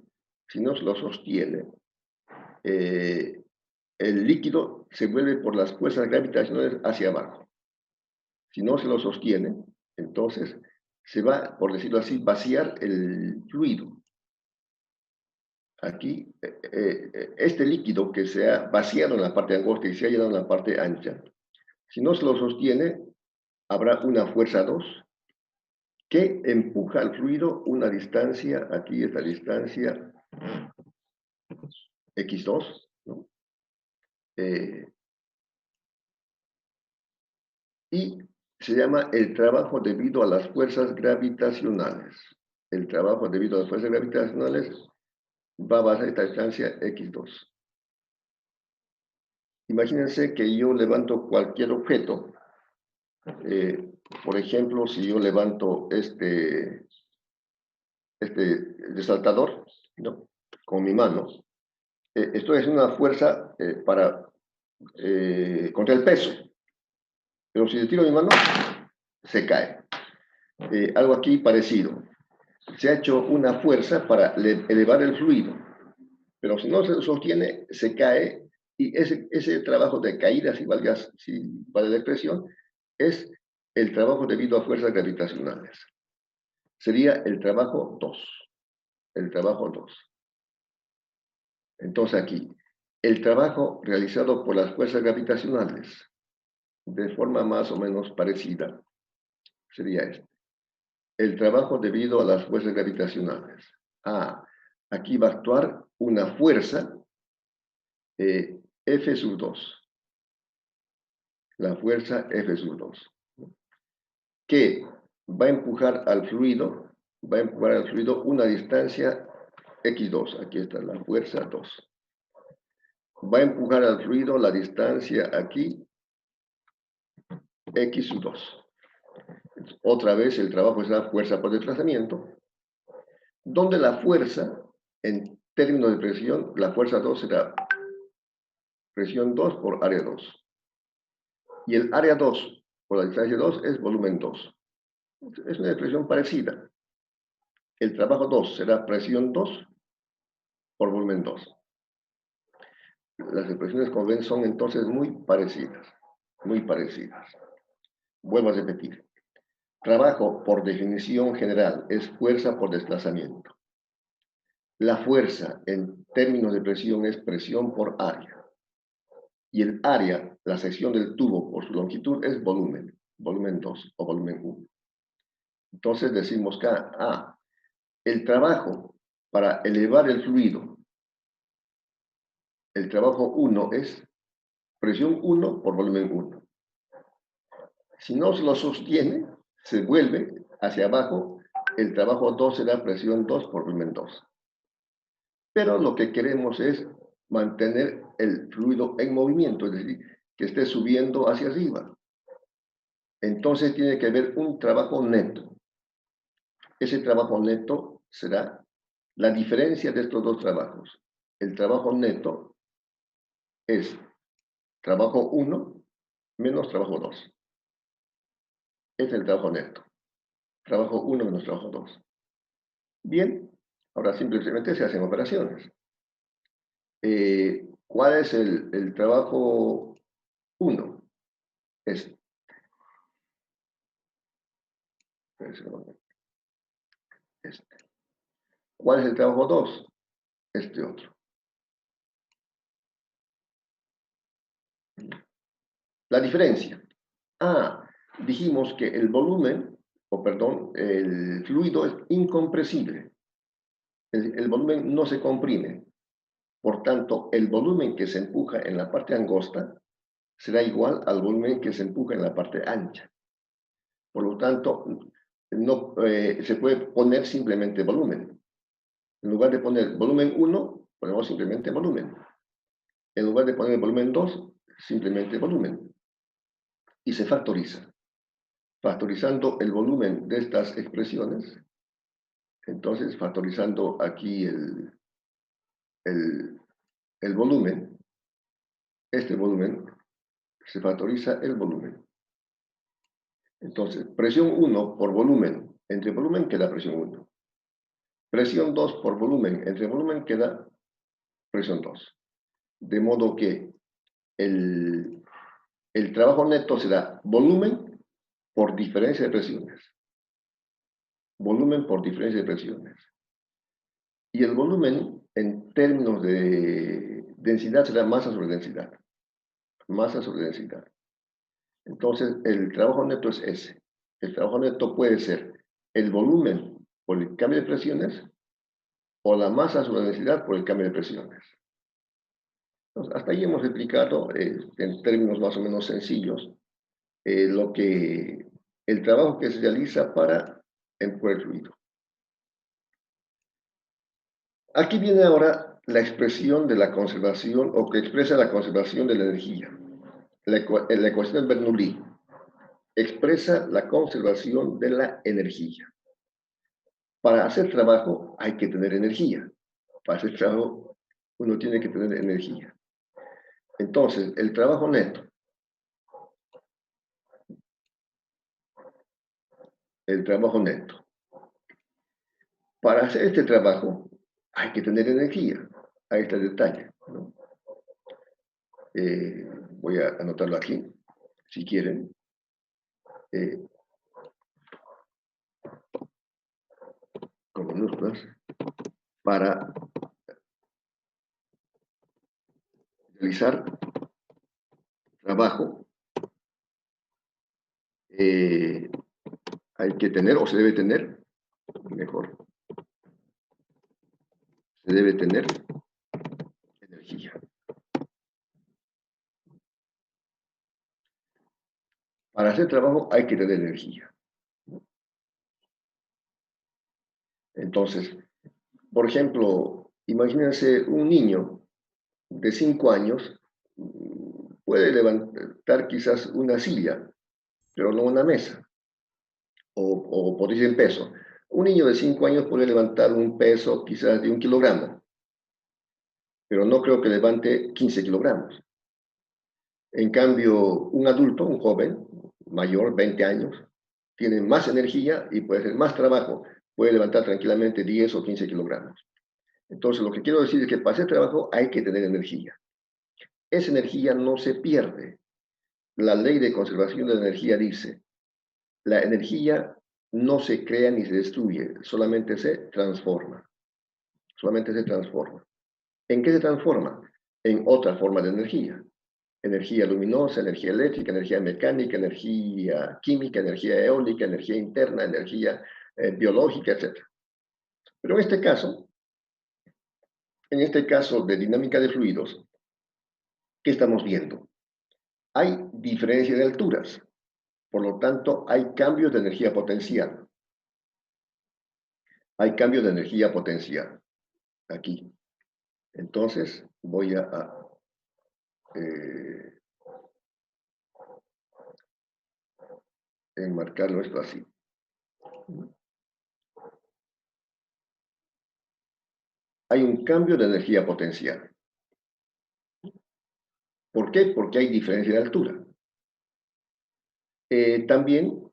el líquido se vuelve por las fuerzas gravitacionales hacia abajo. Si no se lo sostiene, entonces se va, por decirlo así, vaciar el fluido. Aquí, este líquido que se ha vaciado en la parte angosta y se ha llenado en la parte ancha, si no se lo sostiene, habrá una fuerza 2 que empuja al fluido una distancia, aquí esta distancia x2, ¿no? Y se llama el trabajo debido a las fuerzas gravitacionales. El trabajo debido a las fuerzas gravitacionales va a basar esta distancia x2. Imagínense que yo levanto cualquier objeto. Por ejemplo, si yo levanto este resaltador, ¿no? Con mi mano, estoy haciendo una fuerza contra el peso. Pero si le tiro mi mano, se cae. Algo aquí parecido. Se ha hecho una fuerza para elevar el fluido, pero si no se sostiene, se cae, y ese trabajo de caída, si vale la expresión, es el trabajo debido a fuerzas gravitacionales. Sería el trabajo 2. El trabajo 2. Entonces aquí, el trabajo realizado por las fuerzas gravitacionales, de forma más o menos parecida, sería este. El trabajo debido a las fuerzas gravitacionales. Aquí va a actuar una fuerza F sub 2. La fuerza F sub 2. Que va a empujar al fluido una distancia x2. Aquí está la fuerza 2. Va a empujar al fluido la distancia aquí x sub 2. Otra vez el trabajo es la fuerza por desplazamiento, donde la fuerza, en términos de presión, la fuerza 2 será presión 2 por área 2. Y el área 2 por la distancia 2 es volumen 2. Es una expresión parecida. El trabajo 2 será presión 2 por volumen 2. Las expresiones, como ven, son entonces muy parecidas. Muy parecidas. Vuelvo a repetir. Trabajo, por definición general, es fuerza por desplazamiento. La fuerza, en términos de presión, es presión por área. Y el área, la sección del tubo por su longitud, es volumen. Volumen 2 o volumen 1. Entonces decimos que el trabajo para elevar el fluido el trabajo 1 es presión 1 por volumen 1. Si no se lo sostiene, se vuelve hacia abajo, el trabajo 2 será presión 2 por volumen 2. Pero lo que queremos es mantener el fluido en movimiento, es decir, que esté subiendo hacia arriba. Entonces tiene que haber un trabajo neto. Ese trabajo neto será la diferencia de estos dos trabajos. El trabajo neto es trabajo 1 menos trabajo 2. Este es el trabajo neto. Trabajo 1 menos trabajo 2. Bien, ahora simplemente se hacen operaciones. ¿Cuál es el trabajo 1? Este. Este. ¿Cuál es el trabajo 2? Este otro. La diferencia. Dijimos que el volumen, el fluido es incompresible. El volumen no se comprime. Por tanto, el volumen que se empuja en la parte angosta será igual al volumen que se empuja en la parte ancha. Por lo tanto, no, se puede poner simplemente volumen. En lugar de poner volumen 1, ponemos simplemente volumen. En lugar de poner volumen 2, simplemente volumen. Y se factoriza. Factorizando el volumen de estas expresiones, entonces factorizando aquí el volumen, este volumen, se factoriza el volumen. Entonces, presión 1 por volumen, entre volumen queda presión 1. Presión 2 por volumen, entre volumen queda presión 2. De modo que el trabajo neto será volumen por diferencia de presiones. Volumen por diferencia de presiones. Y el volumen, en términos de densidad, será masa sobre densidad. Masa sobre densidad. Entonces, el trabajo neto es ese. El trabajo neto puede ser el volumen por el cambio de presiones o la masa sobre densidad por el cambio de presiones. Entonces, hasta ahí hemos explicado, en términos más o menos sencillos, el trabajo que se realiza para empujar el fluido. Aquí viene ahora la expresión de la conservación, o que expresa la conservación de la energía. La ecuación de Bernoulli expresa la conservación de la energía. Para hacer trabajo hay que tener energía. Para hacer trabajo uno tiene que tener energía. Entonces, el trabajo neto. El trabajo neto. Para hacer este trabajo hay que tener energía. Ahí está el detalle, ¿no? Voy a anotarlo aquí, si quieren. Con minúsculas. Para realizar trabajo hay que tener, o se debe tener, mejor, se debe tener energía. Para hacer trabajo hay que tener energía. Entonces, por ejemplo, imagínense un niño de 5 años puede levantar quizás una silla, pero no una mesa, o por decir en peso. Un niño de 5 años puede levantar un peso quizás de 1 kilogramo, pero no creo que levante 15 kilogramos. En cambio, un adulto, un joven, mayor, 20 años, tiene más energía y puede hacer más trabajo. Puede levantar tranquilamente 10 o 15 kilogramos. Entonces, lo que quiero decir es que para hacer trabajo hay que tener energía. Esa energía no se pierde. La ley de conservación de la energía dice, la energía no se crea ni se destruye, solamente se transforma. Solamente se transforma. ¿En qué se transforma? En otra forma de energía. Energía luminosa, energía eléctrica, energía mecánica, energía química, energía eólica, energía interna, energía biológica, etc. Pero en este caso de dinámica de fluidos, ¿qué estamos viendo? Hay diferencia de alturas, por lo tanto, hay cambios de energía potencial. Hay cambios de energía potencial aquí. Entonces, voy a enmarcarlo esto así. Hay un cambio de energía potencial. ¿Por qué? Porque hay diferencia de altura. También,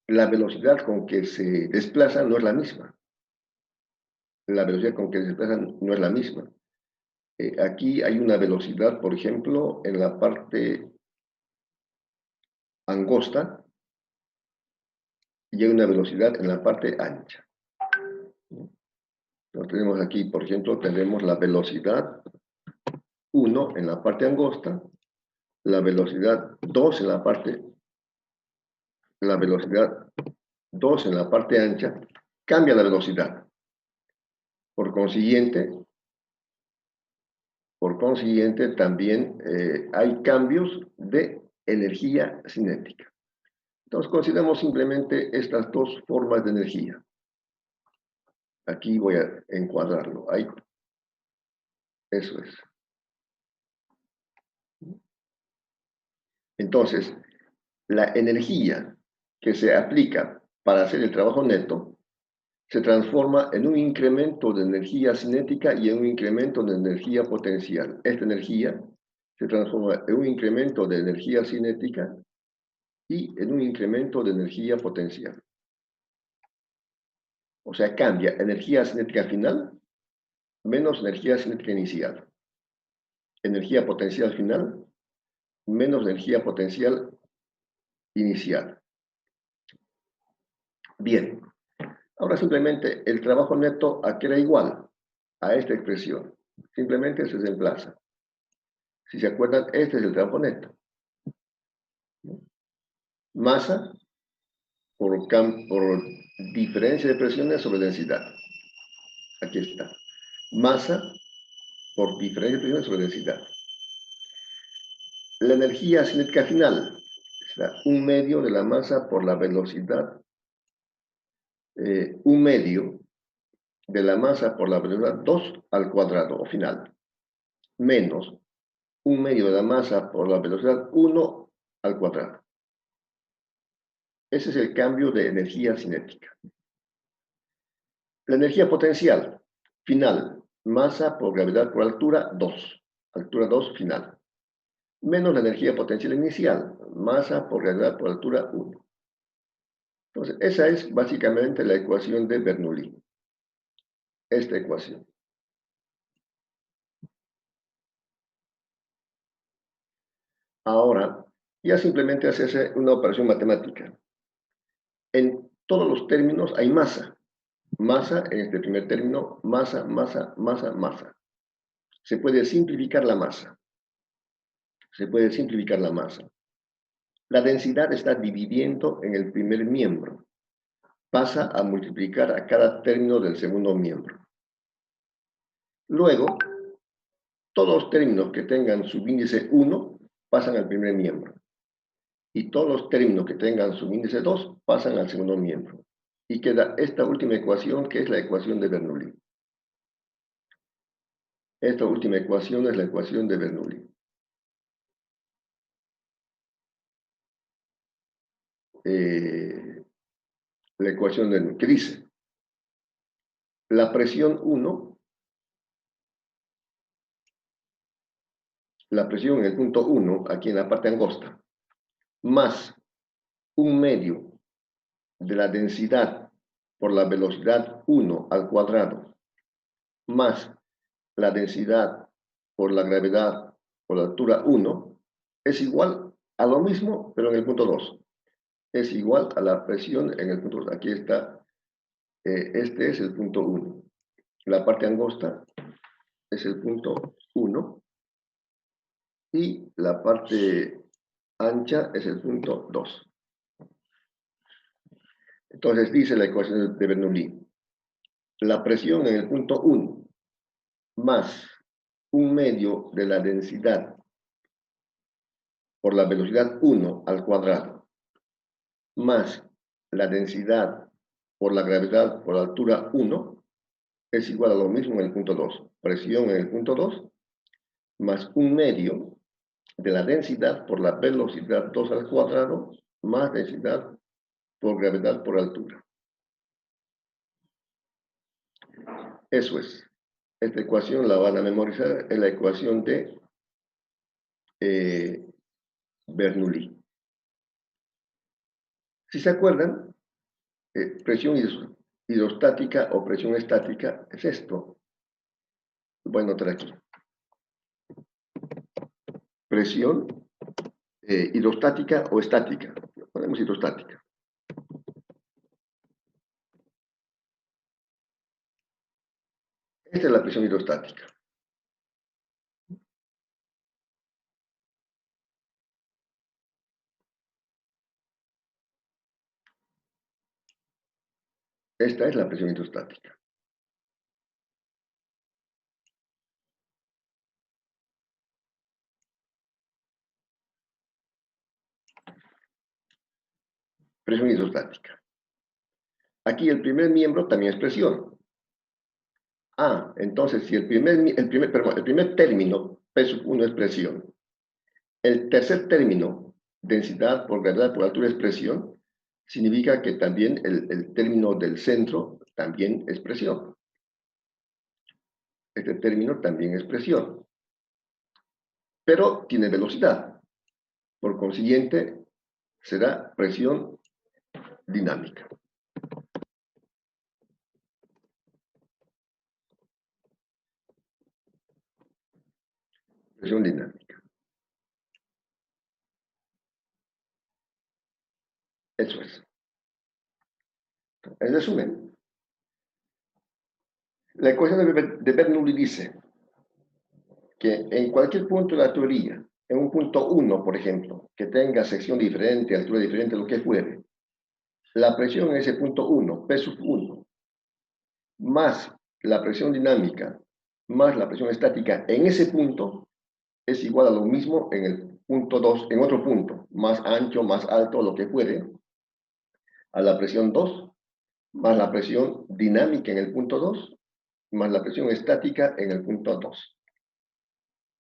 la velocidad con que se desplaza no es la misma. La velocidad con que se desplazan no es la misma. Aquí hay una velocidad, por ejemplo, en la parte angosta y hay una velocidad en la parte ancha. Lo tenemos aquí, por ejemplo, tenemos la velocidad 1 en la parte angosta, la velocidad 2 en la parte, ancha, cambia la velocidad. Por consiguiente, también hay cambios de energía cinética. Entonces, consideramos simplemente estas dos formas de energía. Aquí voy a encuadrarlo. Ahí. Eso es. Entonces, la energía que se aplica para hacer el trabajo neto se transforma en un incremento de energía cinética y en un incremento de energía potencial. Esta energía se transforma en un incremento de energía cinética y en un incremento de energía potencial. O sea, cambia energía cinética final menos energía cinética inicial. Energía potencial final menos energía potencial inicial. Bien. Ahora simplemente el trabajo neto queda igual a esta expresión. Simplemente se desplaza. Si se acuerdan, este es el trabajo neto. Masa por diferencia de presiones sobre densidad. Aquí está. Masa por diferencia de presiones sobre densidad. La energía cinética final será 1/2 de la masa por la velocidad, 1/2 de la masa por la velocidad 2 al cuadrado, o final, menos 1/2 de la masa por la velocidad 1 al cuadrado. Ese es el cambio de energía cinética. La energía potencial final, masa por gravedad por altura 2, altura 2 final, menos la energía potencial inicial, masa por gravedad por altura 1. Entonces, esa es básicamente la ecuación de Bernoulli. Esta ecuación. Ahora, ya simplemente hacerse una operación matemática. En todos los términos hay masa. Masa en este primer término, masa, masa, masa, masa. Se puede simplificar la masa. La densidad está dividiendo en el primer miembro. Pasa a multiplicar a cada término del segundo miembro. Luego, todos los términos que tengan subíndice 1 pasan al primer miembro. Y todos los términos que tengan subíndice 2 pasan al segundo miembro. Y queda esta última ecuación, que es la ecuación de Bernoulli. Esta última ecuación es la ecuación de Bernoulli. La ecuación que dice, la presión 1, la presión en el punto 1, aquí en la parte angosta, más 1/2 de la densidad por la velocidad 1 al cuadrado, más la densidad por la gravedad por la altura 1, es igual a lo mismo, pero en el punto 2. Es igual a la presión en el punto 2. Aquí está, este es el punto 1. La parte angosta es el punto 1 y la parte ancha es el punto 2. Entonces dice la ecuación de Bernoulli, la presión en el punto 1 más 1 medio de la densidad por la velocidad 1 al cuadrado, más la densidad por la gravedad por la altura 1, es igual a lo mismo en el punto 2. Presión en el punto 2, más 1 medio de la densidad por la velocidad 2 al cuadrado, más densidad por gravedad por altura. Eso es. Esta ecuación la van a memorizar, es la ecuación de Bernoulli. Si se acuerdan, presión hidrostática o presión estática es esto. Lo voy a anotar aquí. Presión hidrostática o estática. Ponemos hidrostática. Esta es la presión hidrostática. Esta es la presión hidrostática. Presión hidrostática. Aquí el primer miembro también es presión. Ah, entonces si el primer término, P1 es presión. El tercer término, densidad por gravedad por altura es presión, significa que también el término del centro también es presión. Este término también es presión. Pero tiene velocidad. Por consiguiente, será presión dinámica. Presión dinámica. Eso es. En resumen, la ecuación de Bernoulli dice que en cualquier punto de la teoría, en un punto 1, por ejemplo, que tenga sección diferente, altura diferente, lo que fuere, la presión en ese punto 1, P1, más la presión dinámica, más la presión estática en ese punto, es igual a lo mismo en el punto 2, en otro punto, más ancho, más alto, lo que fuere, a la presión 2, más la presión dinámica en el punto 2, más la presión estática en el punto 2.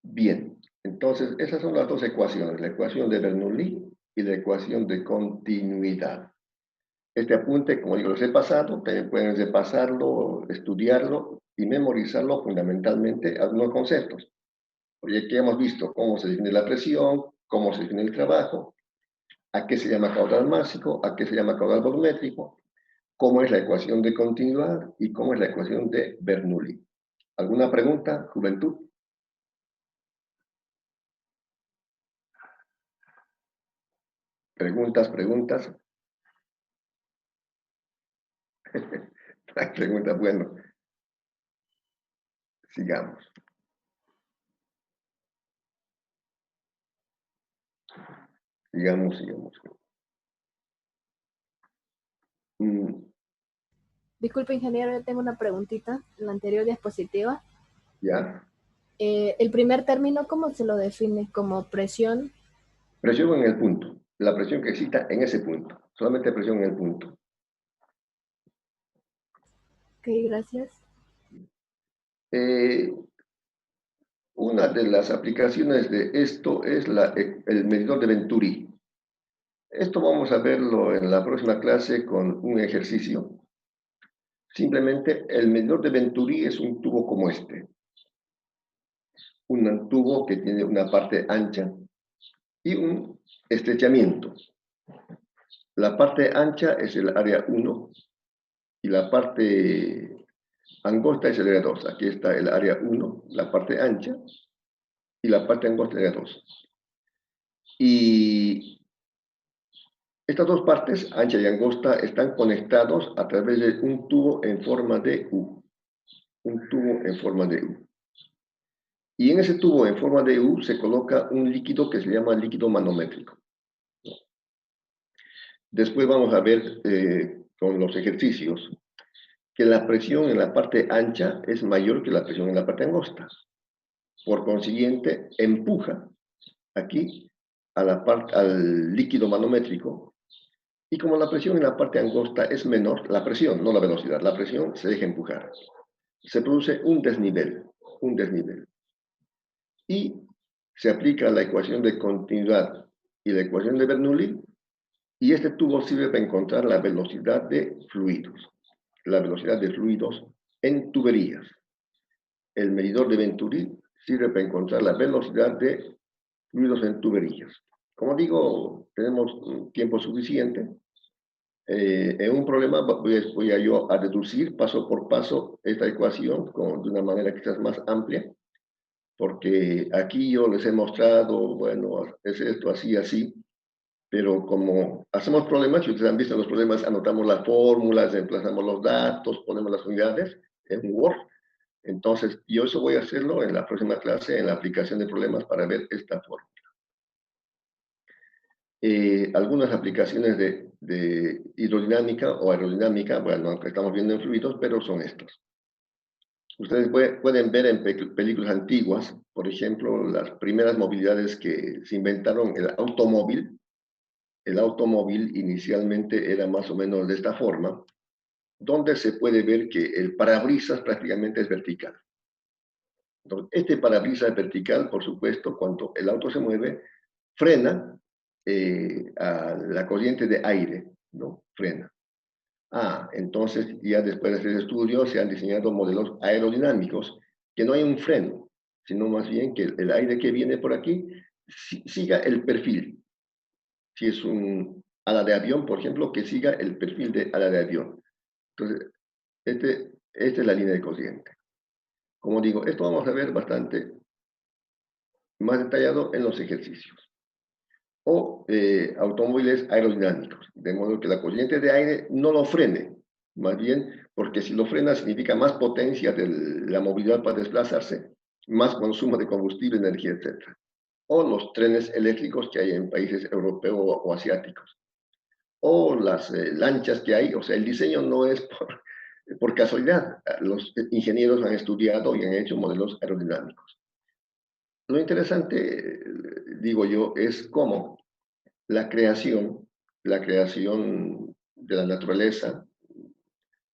Bien, entonces esas son las dos ecuaciones, la ecuación de Bernoulli y la ecuación de continuidad. Este apunte, como digo, los he pasado, también pueden repasarlo, estudiarlo y memorizarlo fundamentalmente algunos conceptos. Porque aquí hemos visto cómo se define la presión, cómo se define el trabajo, a qué se llama caudal másico, a qué se llama caudal volumétrico, cómo es la ecuación de continuidad y cómo es la ecuación de Bernoulli. ¿Alguna pregunta, juventud? Preguntas. Hay preguntas, bueno. Sigamos. Sigamos. Disculpe, ingeniero, yo tengo una preguntita en la anterior diapositiva. ¿Ya? El primer término, ¿cómo se lo define? ¿Como presión? Presión en el punto. La presión que exista en ese punto. Solamente presión en el punto. Ok, gracias. Una de las aplicaciones de esto es el medidor de Venturi. Esto vamos a verlo en la próxima clase con un ejercicio. Simplemente el medidor de Venturi es un tubo como este. Un tubo que tiene una parte ancha y un estrechamiento. La parte ancha es el área 1 y la parte angosta es el área 2. Aquí está el área 1, la parte ancha, y la parte angosta es el área 2. Y estas dos partes, ancha y angosta, están conectados a través de un tubo en forma de U. Un tubo en forma de U. Y en ese tubo en forma de U se coloca un líquido que se llama líquido manométrico. Después vamos a ver con los ejercicios que la presión en la parte ancha es mayor que la presión en la parte angosta. Por consiguiente, empuja aquí a al líquido manométrico, y como la presión en la parte angosta es menor, la presión, no la velocidad, la presión se deja empujar. Se produce un desnivel. Y se aplica la ecuación de continuidad y la ecuación de Bernoulli, y este tubo sirve para encontrar la velocidad de fluidos. La velocidad de fluidos en tuberías. El medidor de Venturi sirve para encontrar la velocidad de fluidos en tuberías. Como digo, tenemos tiempo suficiente. En un problema voy a deducir paso por paso esta ecuación de una manera quizás más amplia, porque aquí yo les he mostrado, bueno, es esto así, así, pero como hacemos problemas, si ustedes han visto los problemas, anotamos las fórmulas, emplazamos los datos, ponemos las unidades en Word. Entonces, yo eso voy a hacerlo en la próxima clase, en la aplicación de problemas para ver esta forma. Algunas aplicaciones de hidrodinámica o aerodinámica, bueno, aunque estamos viendo en fluidos, pero son estos. Ustedes pueden ver en películas antiguas, por ejemplo, las primeras movilidades que se inventaron, el automóvil. El automóvil inicialmente era más o menos de esta forma, donde se puede ver que el parabrisas prácticamente es vertical. Entonces, este parabrisas vertical, por supuesto, cuando el auto se mueve, frena a la corriente de aire, ¿no? Frena. Entonces ya después de hacer estudios se han diseñado modelos aerodinámicos que no hay un freno, sino más bien que el aire que viene por aquí siga el perfil. Si es un ala de avión, por ejemplo, que siga el perfil de ala de avión. Entonces, esta es la línea de corriente. Como digo, esto vamos a ver bastante más detallado en los ejercicios. O automóviles aerodinámicos, de modo que la corriente de aire no lo frene, más bien porque si lo frena significa más potencia de la movilidad para desplazarse, más consumo de combustible, energía, etc. O los trenes eléctricos que hay en países europeos o asiáticos. O las lanchas que hay, o sea, el diseño no es por casualidad. Los ingenieros han estudiado y han hecho modelos aerodinámicos. Lo interesante, digo yo, es cómo la creación de la naturaleza,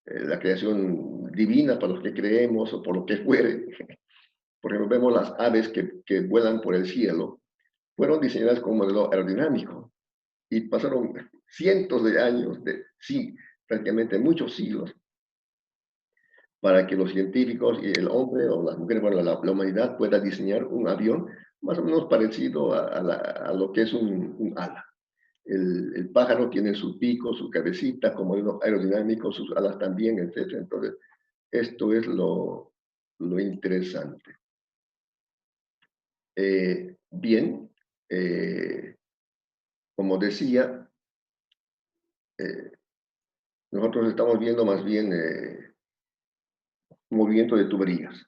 la creación divina para los que creemos o por lo que fuere. Por ejemplo, vemos las aves que vuelan por el cielo, fueron diseñadas con un modelo aerodinámico y pasaron cientos de años, sí, prácticamente muchos siglos, para que los científicos y el hombre o las mujeres, bueno, la humanidad pueda diseñar un avión más o menos parecido a lo que es un ala. El pájaro tiene su pico, su cabecita, como aerodinámico, sus alas también, etc. Entonces, esto es lo interesante. Bien, como decía, nosotros estamos viendo más bien movimiento de tuberías.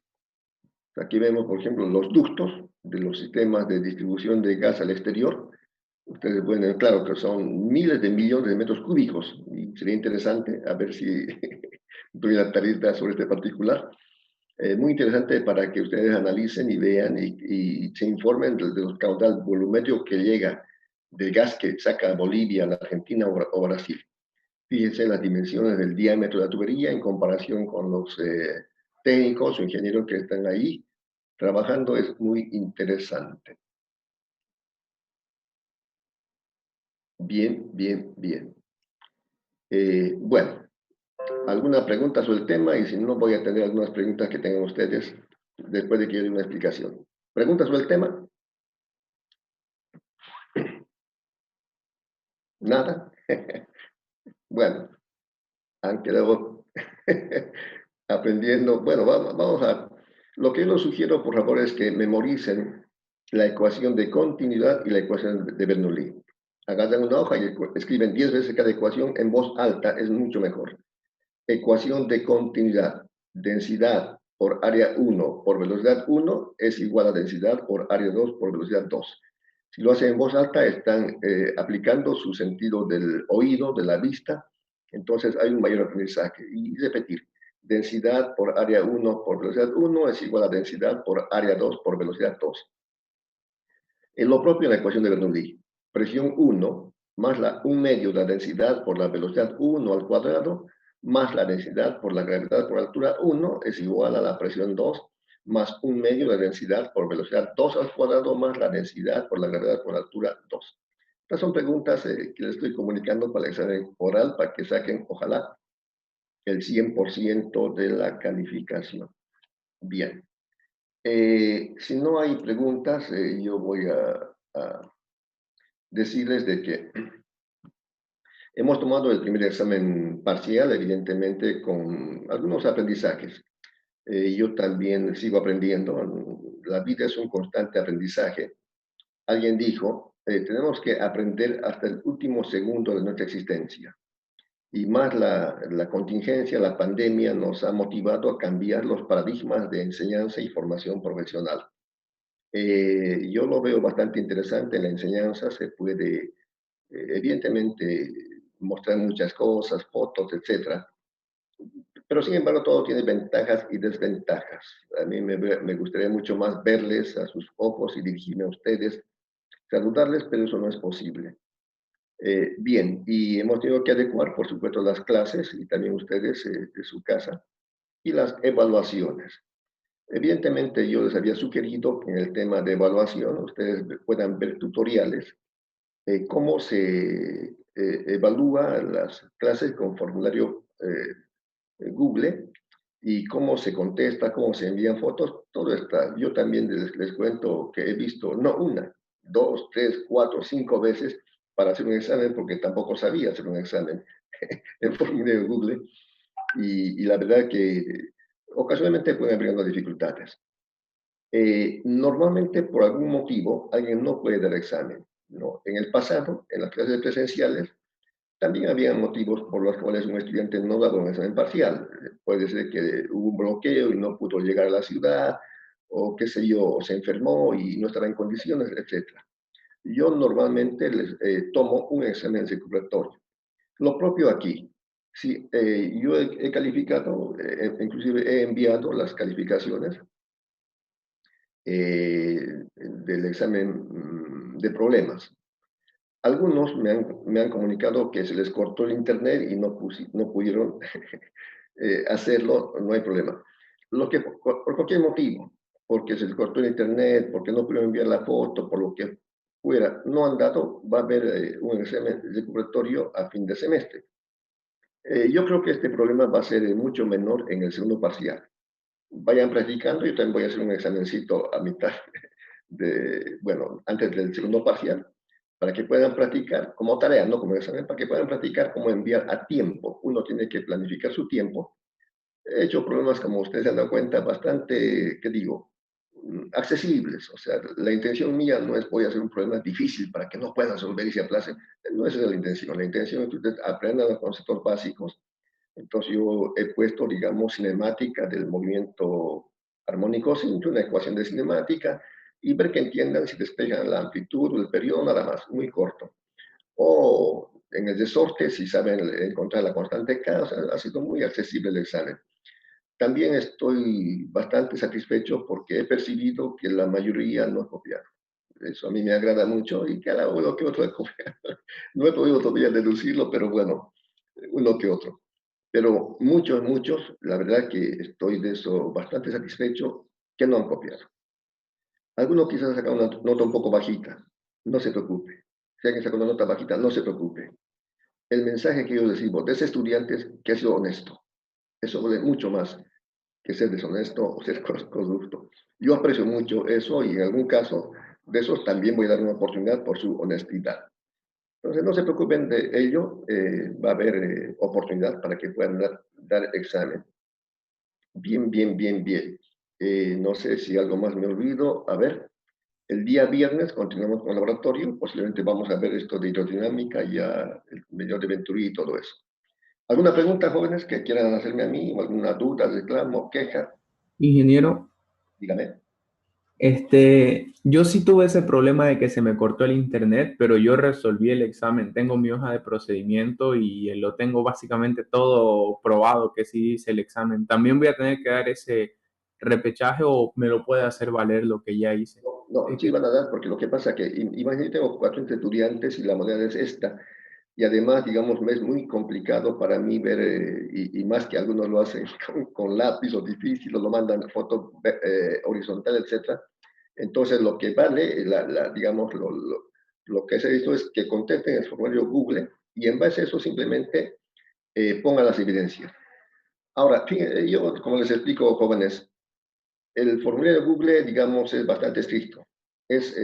Aquí vemos, por ejemplo, los ductos de los sistemas de distribución de gas al exterior. Ustedes pueden ver, claro, que son miles de millones de metros cúbicos, y sería interesante a ver si doy la tarea sobre este particular. Muy interesante para que ustedes analicen y vean y se informen de los caudal volumétrico que llega del gas que saca Bolivia, la Argentina o Brasil. Fíjense las dimensiones del diámetro de la tubería en comparación con los técnicos o ingenieros que están ahí trabajando, es muy interesante. Bien, bien, bien. Bueno, ¿alguna pregunta sobre el tema? Y si no, voy a tener algunas preguntas que tengan ustedes después de que yo dé una explicación. ¿Preguntas sobre el tema? ¿Nada? Bueno, han quedado aprendiendo. Bueno, vamos a... Lo que yo les sugiero, por favor, es que memoricen la ecuación de continuidad y la ecuación de Bernoulli. Agarran una hoja y escriben 10 veces cada ecuación en voz alta, es mucho mejor. Ecuación de continuidad, densidad por área 1 por velocidad 1 es igual a densidad por área 2 por velocidad 2. Si lo hacen en voz alta, están aplicando su sentido del oído, de la vista, entonces hay un mayor aprendizaje. Y repetir, densidad por área 1 por velocidad 1 es igual a densidad por área 2 por velocidad 2. Es lo propio en la ecuación de Bernoulli. Presión 1 más un medio de la densidad por la velocidad 1 al cuadrado más la densidad por la gravedad por altura 1 es igual a la presión 2 más un medio de densidad por velocidad 2 al cuadrado más la densidad por la gravedad por altura 2. Estas son preguntas que les estoy comunicando para el examen oral para que saquen, ojalá, el 100% de la calificación. Bien. Si no hay preguntas, yo voy a decirles de que hemos tomado el primer examen parcial, evidentemente, con algunos aprendizajes. Yo también sigo aprendiendo. La vida es un constante aprendizaje. Alguien dijo, tenemos que aprender hasta el último segundo de nuestra existencia. Y más la contingencia, la pandemia, nos ha motivado a cambiar los paradigmas de enseñanza y formación profesional. Yo lo veo bastante interesante en la enseñanza, se puede evidentemente mostrar muchas cosas, fotos, etcétera, pero sin embargo todo tiene ventajas y desventajas. A mí me gustaría mucho más verles a sus ojos y dirigirme a ustedes, saludarles, pero eso no es posible. Bien, y hemos tenido que adecuar, por supuesto, las clases y también ustedes de su casa y las evaluaciones. Evidentemente, yo les había sugerido que en el tema de evaluación ustedes puedan ver tutoriales, cómo se evalúa las clases con formulario Google y cómo se contesta, cómo se envían fotos, todo está. Yo también les cuento que he visto, no una, dos, tres, cuatro, cinco veces para hacer un examen, porque tampoco sabía hacer un examen en formulario Google, y la verdad que ocasionalmente pueden haber dificultades. Normalmente, por algún motivo, alguien no puede dar examen, ¿no? En el pasado, en las clases presenciales, también había motivos por los cuales un estudiante no daba un examen parcial. Puede ser que hubo un bloqueo y no pudo llegar a la ciudad, o qué sé yo, o se enfermó y no estaba en condiciones, etc. Yo normalmente les tomo un examen circulatorio. Lo propio aquí. Sí, yo he calificado, inclusive he enviado las calificaciones del examen de problemas. Algunos me han comunicado que se les cortó el internet y no pudieron hacerlo, no hay problema. Por cualquier motivo, porque se les cortó el internet, porque no pudieron enviar la foto, por lo que fuera, no han dado, va a haber un examen recuperatorio a fin de semestre. Yo creo que este problema va a ser mucho menor en el segundo parcial. Vayan practicando, yo también voy a hacer un examencito a mitad bueno, antes del segundo parcial, para que puedan practicar como tarea, no como examen, para que puedan practicar cómo enviar a tiempo. Uno tiene que planificar su tiempo. He hecho problemas, como ustedes se han dado cuenta, bastante, ¿qué digo? Accesibles. O sea, la intención mía no es voy a hacer un problema difícil para que no puedan resolver y se aplacen. No esa es la intención. La intención es que ustedes aprendan los conceptos básicos. Entonces yo he puesto, digamos, cinemática del movimiento armónico simple, una ecuación de cinemática, y ver que entiendan si despejan la amplitud o el periodo, nada más, muy corto. O en el resorte, si saben encontrar la constante K, o sea, ha sido muy accesible el examen. También estoy bastante satisfecho porque he percibido que la mayoría no ha copiado. Eso a mí me agrada mucho y cada uno que otro ha copiado. No he podido todavía deducirlo, pero bueno, uno que otro. Pero muchos, la verdad que estoy de eso bastante satisfecho, que no han copiado. Algunos quizás sacan una nota un poco bajita, no se preocupe. Si alguien saca una nota bajita, no se preocupe. El mensaje que yo recibo de ese estudiante es que ha sido honesto. Eso vale mucho más que ser deshonesto o ser corrupto. Yo aprecio mucho eso y en algún caso de esos también voy a dar una oportunidad por su honestidad. Entonces, no se preocupen de ello, va a haber oportunidad para que puedan dar examen. Bien. No sé si algo más me olvido. A ver, el día viernes continuamos con el laboratorio. Posiblemente vamos a ver esto de hidrodinámica, ya el medio de Venturi y todo eso. ¿Alguna pregunta, jóvenes, que quieran hacerme a mí? ¿O alguna duda, reclamo, queja? Ingeniero, Dígame. Yo sí tuve ese problema de que se me cortó el internet, pero yo resolví el examen. Tengo mi hoja de procedimiento y lo tengo básicamente todo probado que sí hice el examen. También voy a tener que dar ese repechaje o me lo puede hacer valer lo que ya hice. No, sí van a dar, porque lo que pasa que, imagínate, tengo 4 estudiantes y la moneda es esta. Y además, digamos, me es muy complicado para mí ver, y más que algunos lo hacen con lápiz o difícil, o lo mandan foto horizontal, etcétera. Entonces, lo que vale, digamos, lo que se ha visto es que contesten el formulario Google y en base a eso simplemente pongan las evidencias. Ahora, yo, como les explico, jóvenes, el formulario Google, digamos, es bastante estricto. Es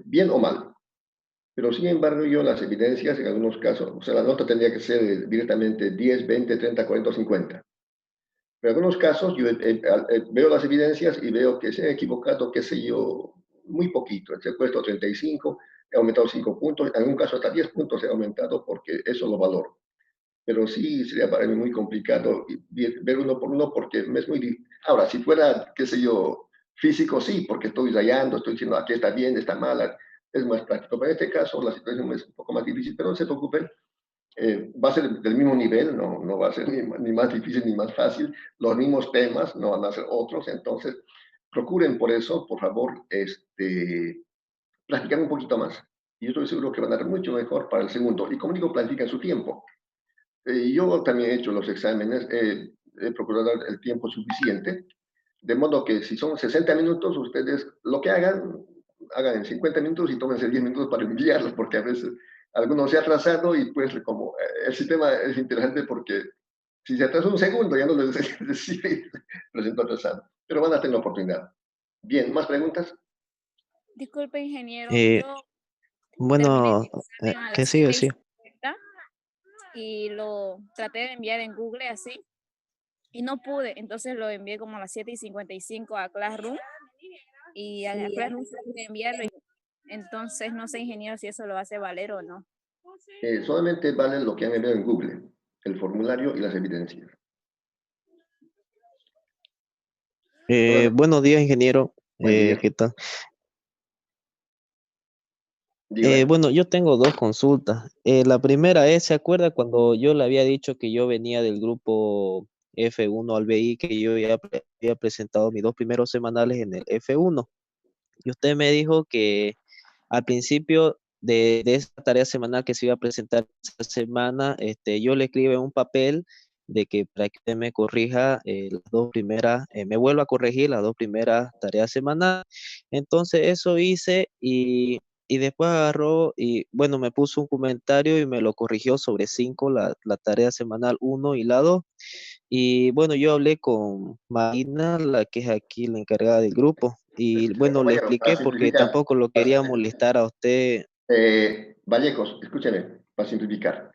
bien o mal. Pero sin embargo, yo las evidencias, en algunos casos, o sea, la nota tendría que ser directamente 10, 20, 30, 40 o 50. Pero en algunos casos yo veo las evidencias y veo que se han equivocado, qué sé yo, muy poquito. El puesto 35, he aumentado 5 puntos, en algún caso hasta 10 puntos he aumentado porque eso lo valoro. Pero sí sería para mí muy complicado ver uno por uno porque me es muy difícil. Ahora, si fuera, qué sé yo, físico, sí, porque estoy rayando, estoy diciendo aquí está bien, está mal, es más práctico. Pero en este caso la situación es un poco más difícil, pero no se preocupen, va a ser del mismo nivel, no va a ser ni más difícil ni más fácil, los mismos temas, no van a ser otros, entonces procuren por eso, por favor, practicar un poquito más. Y yo estoy seguro que van a dar mucho mejor para el segundo. Y como digo, planifiquen su tiempo. Yo también he hecho los exámenes, he procurado dar el tiempo suficiente, de modo que si son 60 minutos, ustedes lo que hagan en 50 minutos y tómense 10 minutos para enviarlos, porque a veces algunos se ha atrasado y pues como el sistema es interesante porque si se atrasa un segundo ya no les decide, presento atrasado, pero van a tener la oportunidad. Bien, ¿más preguntas? Disculpe, ingeniero, Eh, yo terminé bueno, mi examen a que las sigue, 7:50 y lo traté de enviar en Google así y no pude, entonces lo envié como a las 7:55 a Classroom y a Classroom se pude enviarlo. Entonces no sé, ingeniero, si eso lo hace valer o no. Solamente valen lo que han enviado en Google, el formulario y las evidencias. Buenos días, ingeniero. Buen día, ¿Qué tal? dígame. Bueno, yo tengo dos consultas. La primera es, ¿se acuerda cuando yo le había dicho que yo venía del grupo F1 al BI, que yo ya había presentado mis dos primeros semanales en el F1? Y usted me dijo que al principio de esta tarea semanal que se iba a presentar esta semana, yo le escribo en un papel de que para que usted me corrija las dos primeras, me vuelva a corregir las dos primeras tareas semanales. Entonces eso hice y después agarró y bueno, me puso un comentario y me lo corrigió sobre 5, la tarea semanal uno y la 2. Y bueno, yo hablé con Marina, la que es aquí la encargada del grupo, y bueno, le Compañero, para expliqué porque simplificar, tampoco lo quería molestar a usted. Vallecos, escúcheme, para simplificar.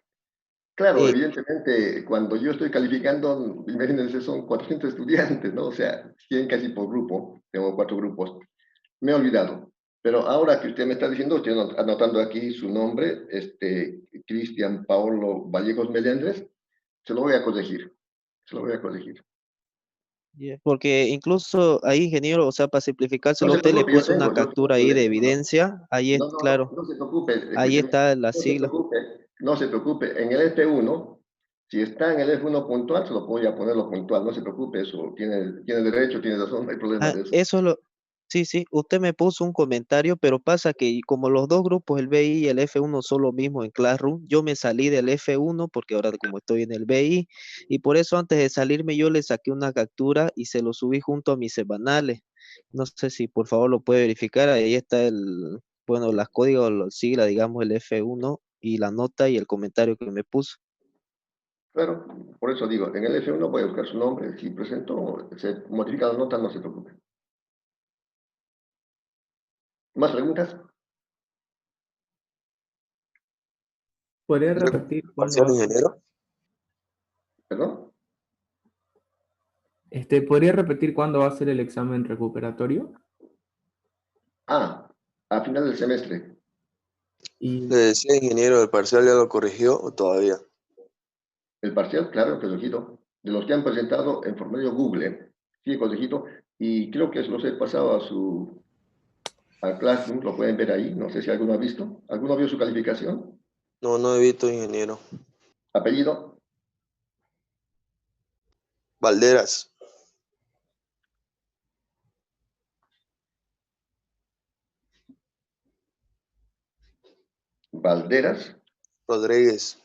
Claro, Eh, evidentemente, cuando yo estoy calificando, imagínense, son 400 estudiantes, ¿no? O sea, 100 casi por grupo, tengo 4 grupos. Me he olvidado. Pero ahora que usted me está diciendo, estoy anotando aquí su nombre, Cristian Paolo Vallecos Melendres, se lo voy a corregir, se lo voy a corregir. Porque incluso ahí, ingeniero, o sea, para No simplificárselo, se usted le preocupe, yo puso una tengo, captura yo ahí de tengo, ¿no? evidencia, ahí es, No, no, no, claro, no se preocupe, ahí escúcheme, está la no se sigla. preocupe, no se preocupe. En el F1, si está en el F1 puntual, se lo voy a poner lo puntual, no se preocupe, eso tiene derecho, tiene razón, no hay problema Ah, de eso. eso lo, sí, sí, usted me puso un comentario, pero pasa que como los dos grupos, el BI y el F1 son lo mismo en Classroom, yo me salí del F1 porque ahora como estoy en el BI, y por eso antes de salirme yo le saqué una captura y se lo subí junto a mis semanales. No sé si por favor lo puede verificar, ahí está bueno, las códigos, las siglas, digamos, el F1 y la nota y el comentario que me puso. Claro, por eso digo, en el F1 voy a buscar su nombre, si presento, se modifica la nota, no se preocupe. ¿Más preguntas? ¿Podría repetir cuándo Parcial, va a ser? ingeniero. ¿Perdón? ¿Podría repetir cuándo va a ser el examen recuperatorio? Ah, a final del semestre. Le Y decía, ingeniero, ¿el parcial ya lo corrigió o todavía? El parcial, claro, que corregido. De los que han presentado en formulario Google, sí, corregido, Y creo que los he pasado al Classroom, lo pueden ver ahí. No sé si alguno ha visto. ¿Alguno vio su calificación? No, no he visto, ingeniero. ¿Apellido? Valderas, Valderas. Rodríguez.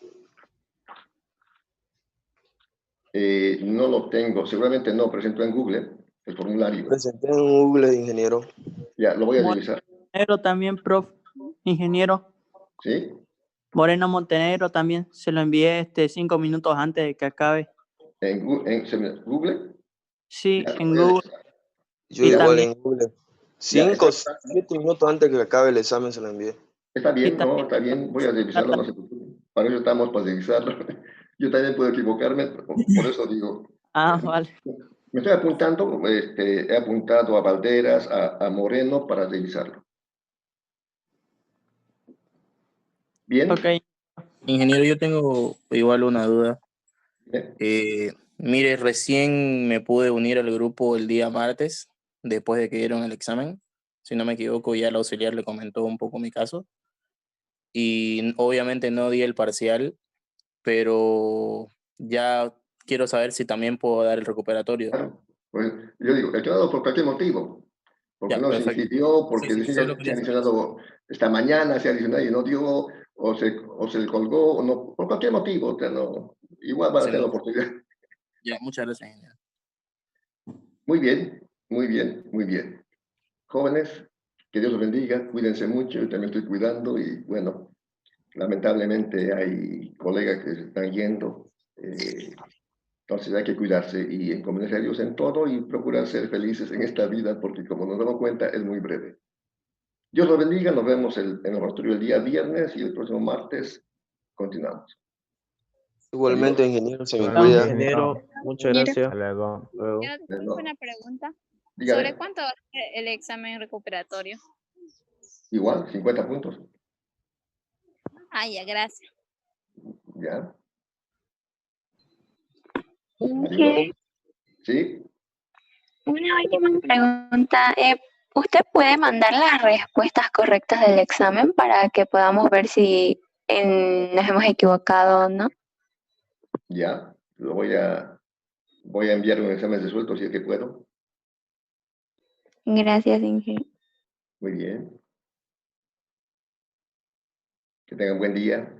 No lo tengo. Seguramente no presentó en Google el formulario. Presenté en Google, ingeniero. Ya, lo voy a revisar. Montenegro también, prof, ingeniero. ¿Sí? Moreno Montenegro también, se lo envié 5 minutos antes de que acabe. ¿En Google? Sí, Ya, lo en voy a Google. revisar. Yo Y igual también, en Google. Ya, 7 minutos antes que acabe el examen se lo envié. está y bien, no, también, está bien. Voy a revisarlo, no se preocupe. Para eso estamos, para revisarlo. Yo también puedo equivocarme, por eso digo. vale. Me estoy apuntando, he apuntado a Valderas, a Moreno para revisarlo. ¿Bien? Ok, Ingeniero, yo tengo igual una duda. Bien. Mire, recién me pude unir al grupo el día martes, después de que dieron el examen. Si no me equivoco, ya el auxiliar le comentó un poco mi caso. Y obviamente no di el parcial, pero ya quiero saber si también puedo dar el recuperatorio. Claro. Pues yo digo, he quedado por cualquier motivo. Porque Ya, no se perfecto. inscribió, Sí, porque sí, solo se ha quería saber eso. adicionado esta mañana, se ha adicionado y no dio, o se le colgó, o no, por cualquier motivo, igual van a tener la Excelente. oportunidad. Ya, muchas gracias, ingeniero. Muy bien, muy bien, muy bien. Jóvenes, que Dios los bendiga, cuídense mucho, yo también estoy cuidando y bueno, lamentablemente hay colegas que se están yendo, entonces hay que cuidarse y encomendarse a Dios en todo y procurar ser felices en esta vida porque como nos damos cuenta es muy breve. Dios los bendiga, nos vemos en el laboratorio el día viernes y el próximo martes continuamos. Igualmente, Adiós. ingeniero, se me Igualmente, cuida. ingeniero, muchas Ingeniero, gracias. Hasta luego. Luego. yo tengo una pregunta. Dígame, ¿Sobre cuánto va a ser el examen recuperatorio? igual, 50 puntos, Ah, ya, gracias. ¿ya? Adiós. Inge, ¿Sí? una última pregunta. ¿Usted puede mandar las respuestas correctas del examen para que podamos ver si nos hemos equivocado o no? Ya, voy a enviar un examen resuelto si es que puedo. Gracias, Inge. Muy bien. Que tengan buen día.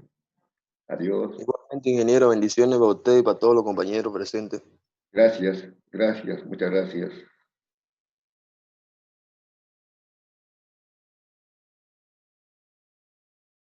Adiós. Igualmente, ingeniero, bendiciones para usted y para todos los compañeros presentes. Gracias, gracias, muchas gracias.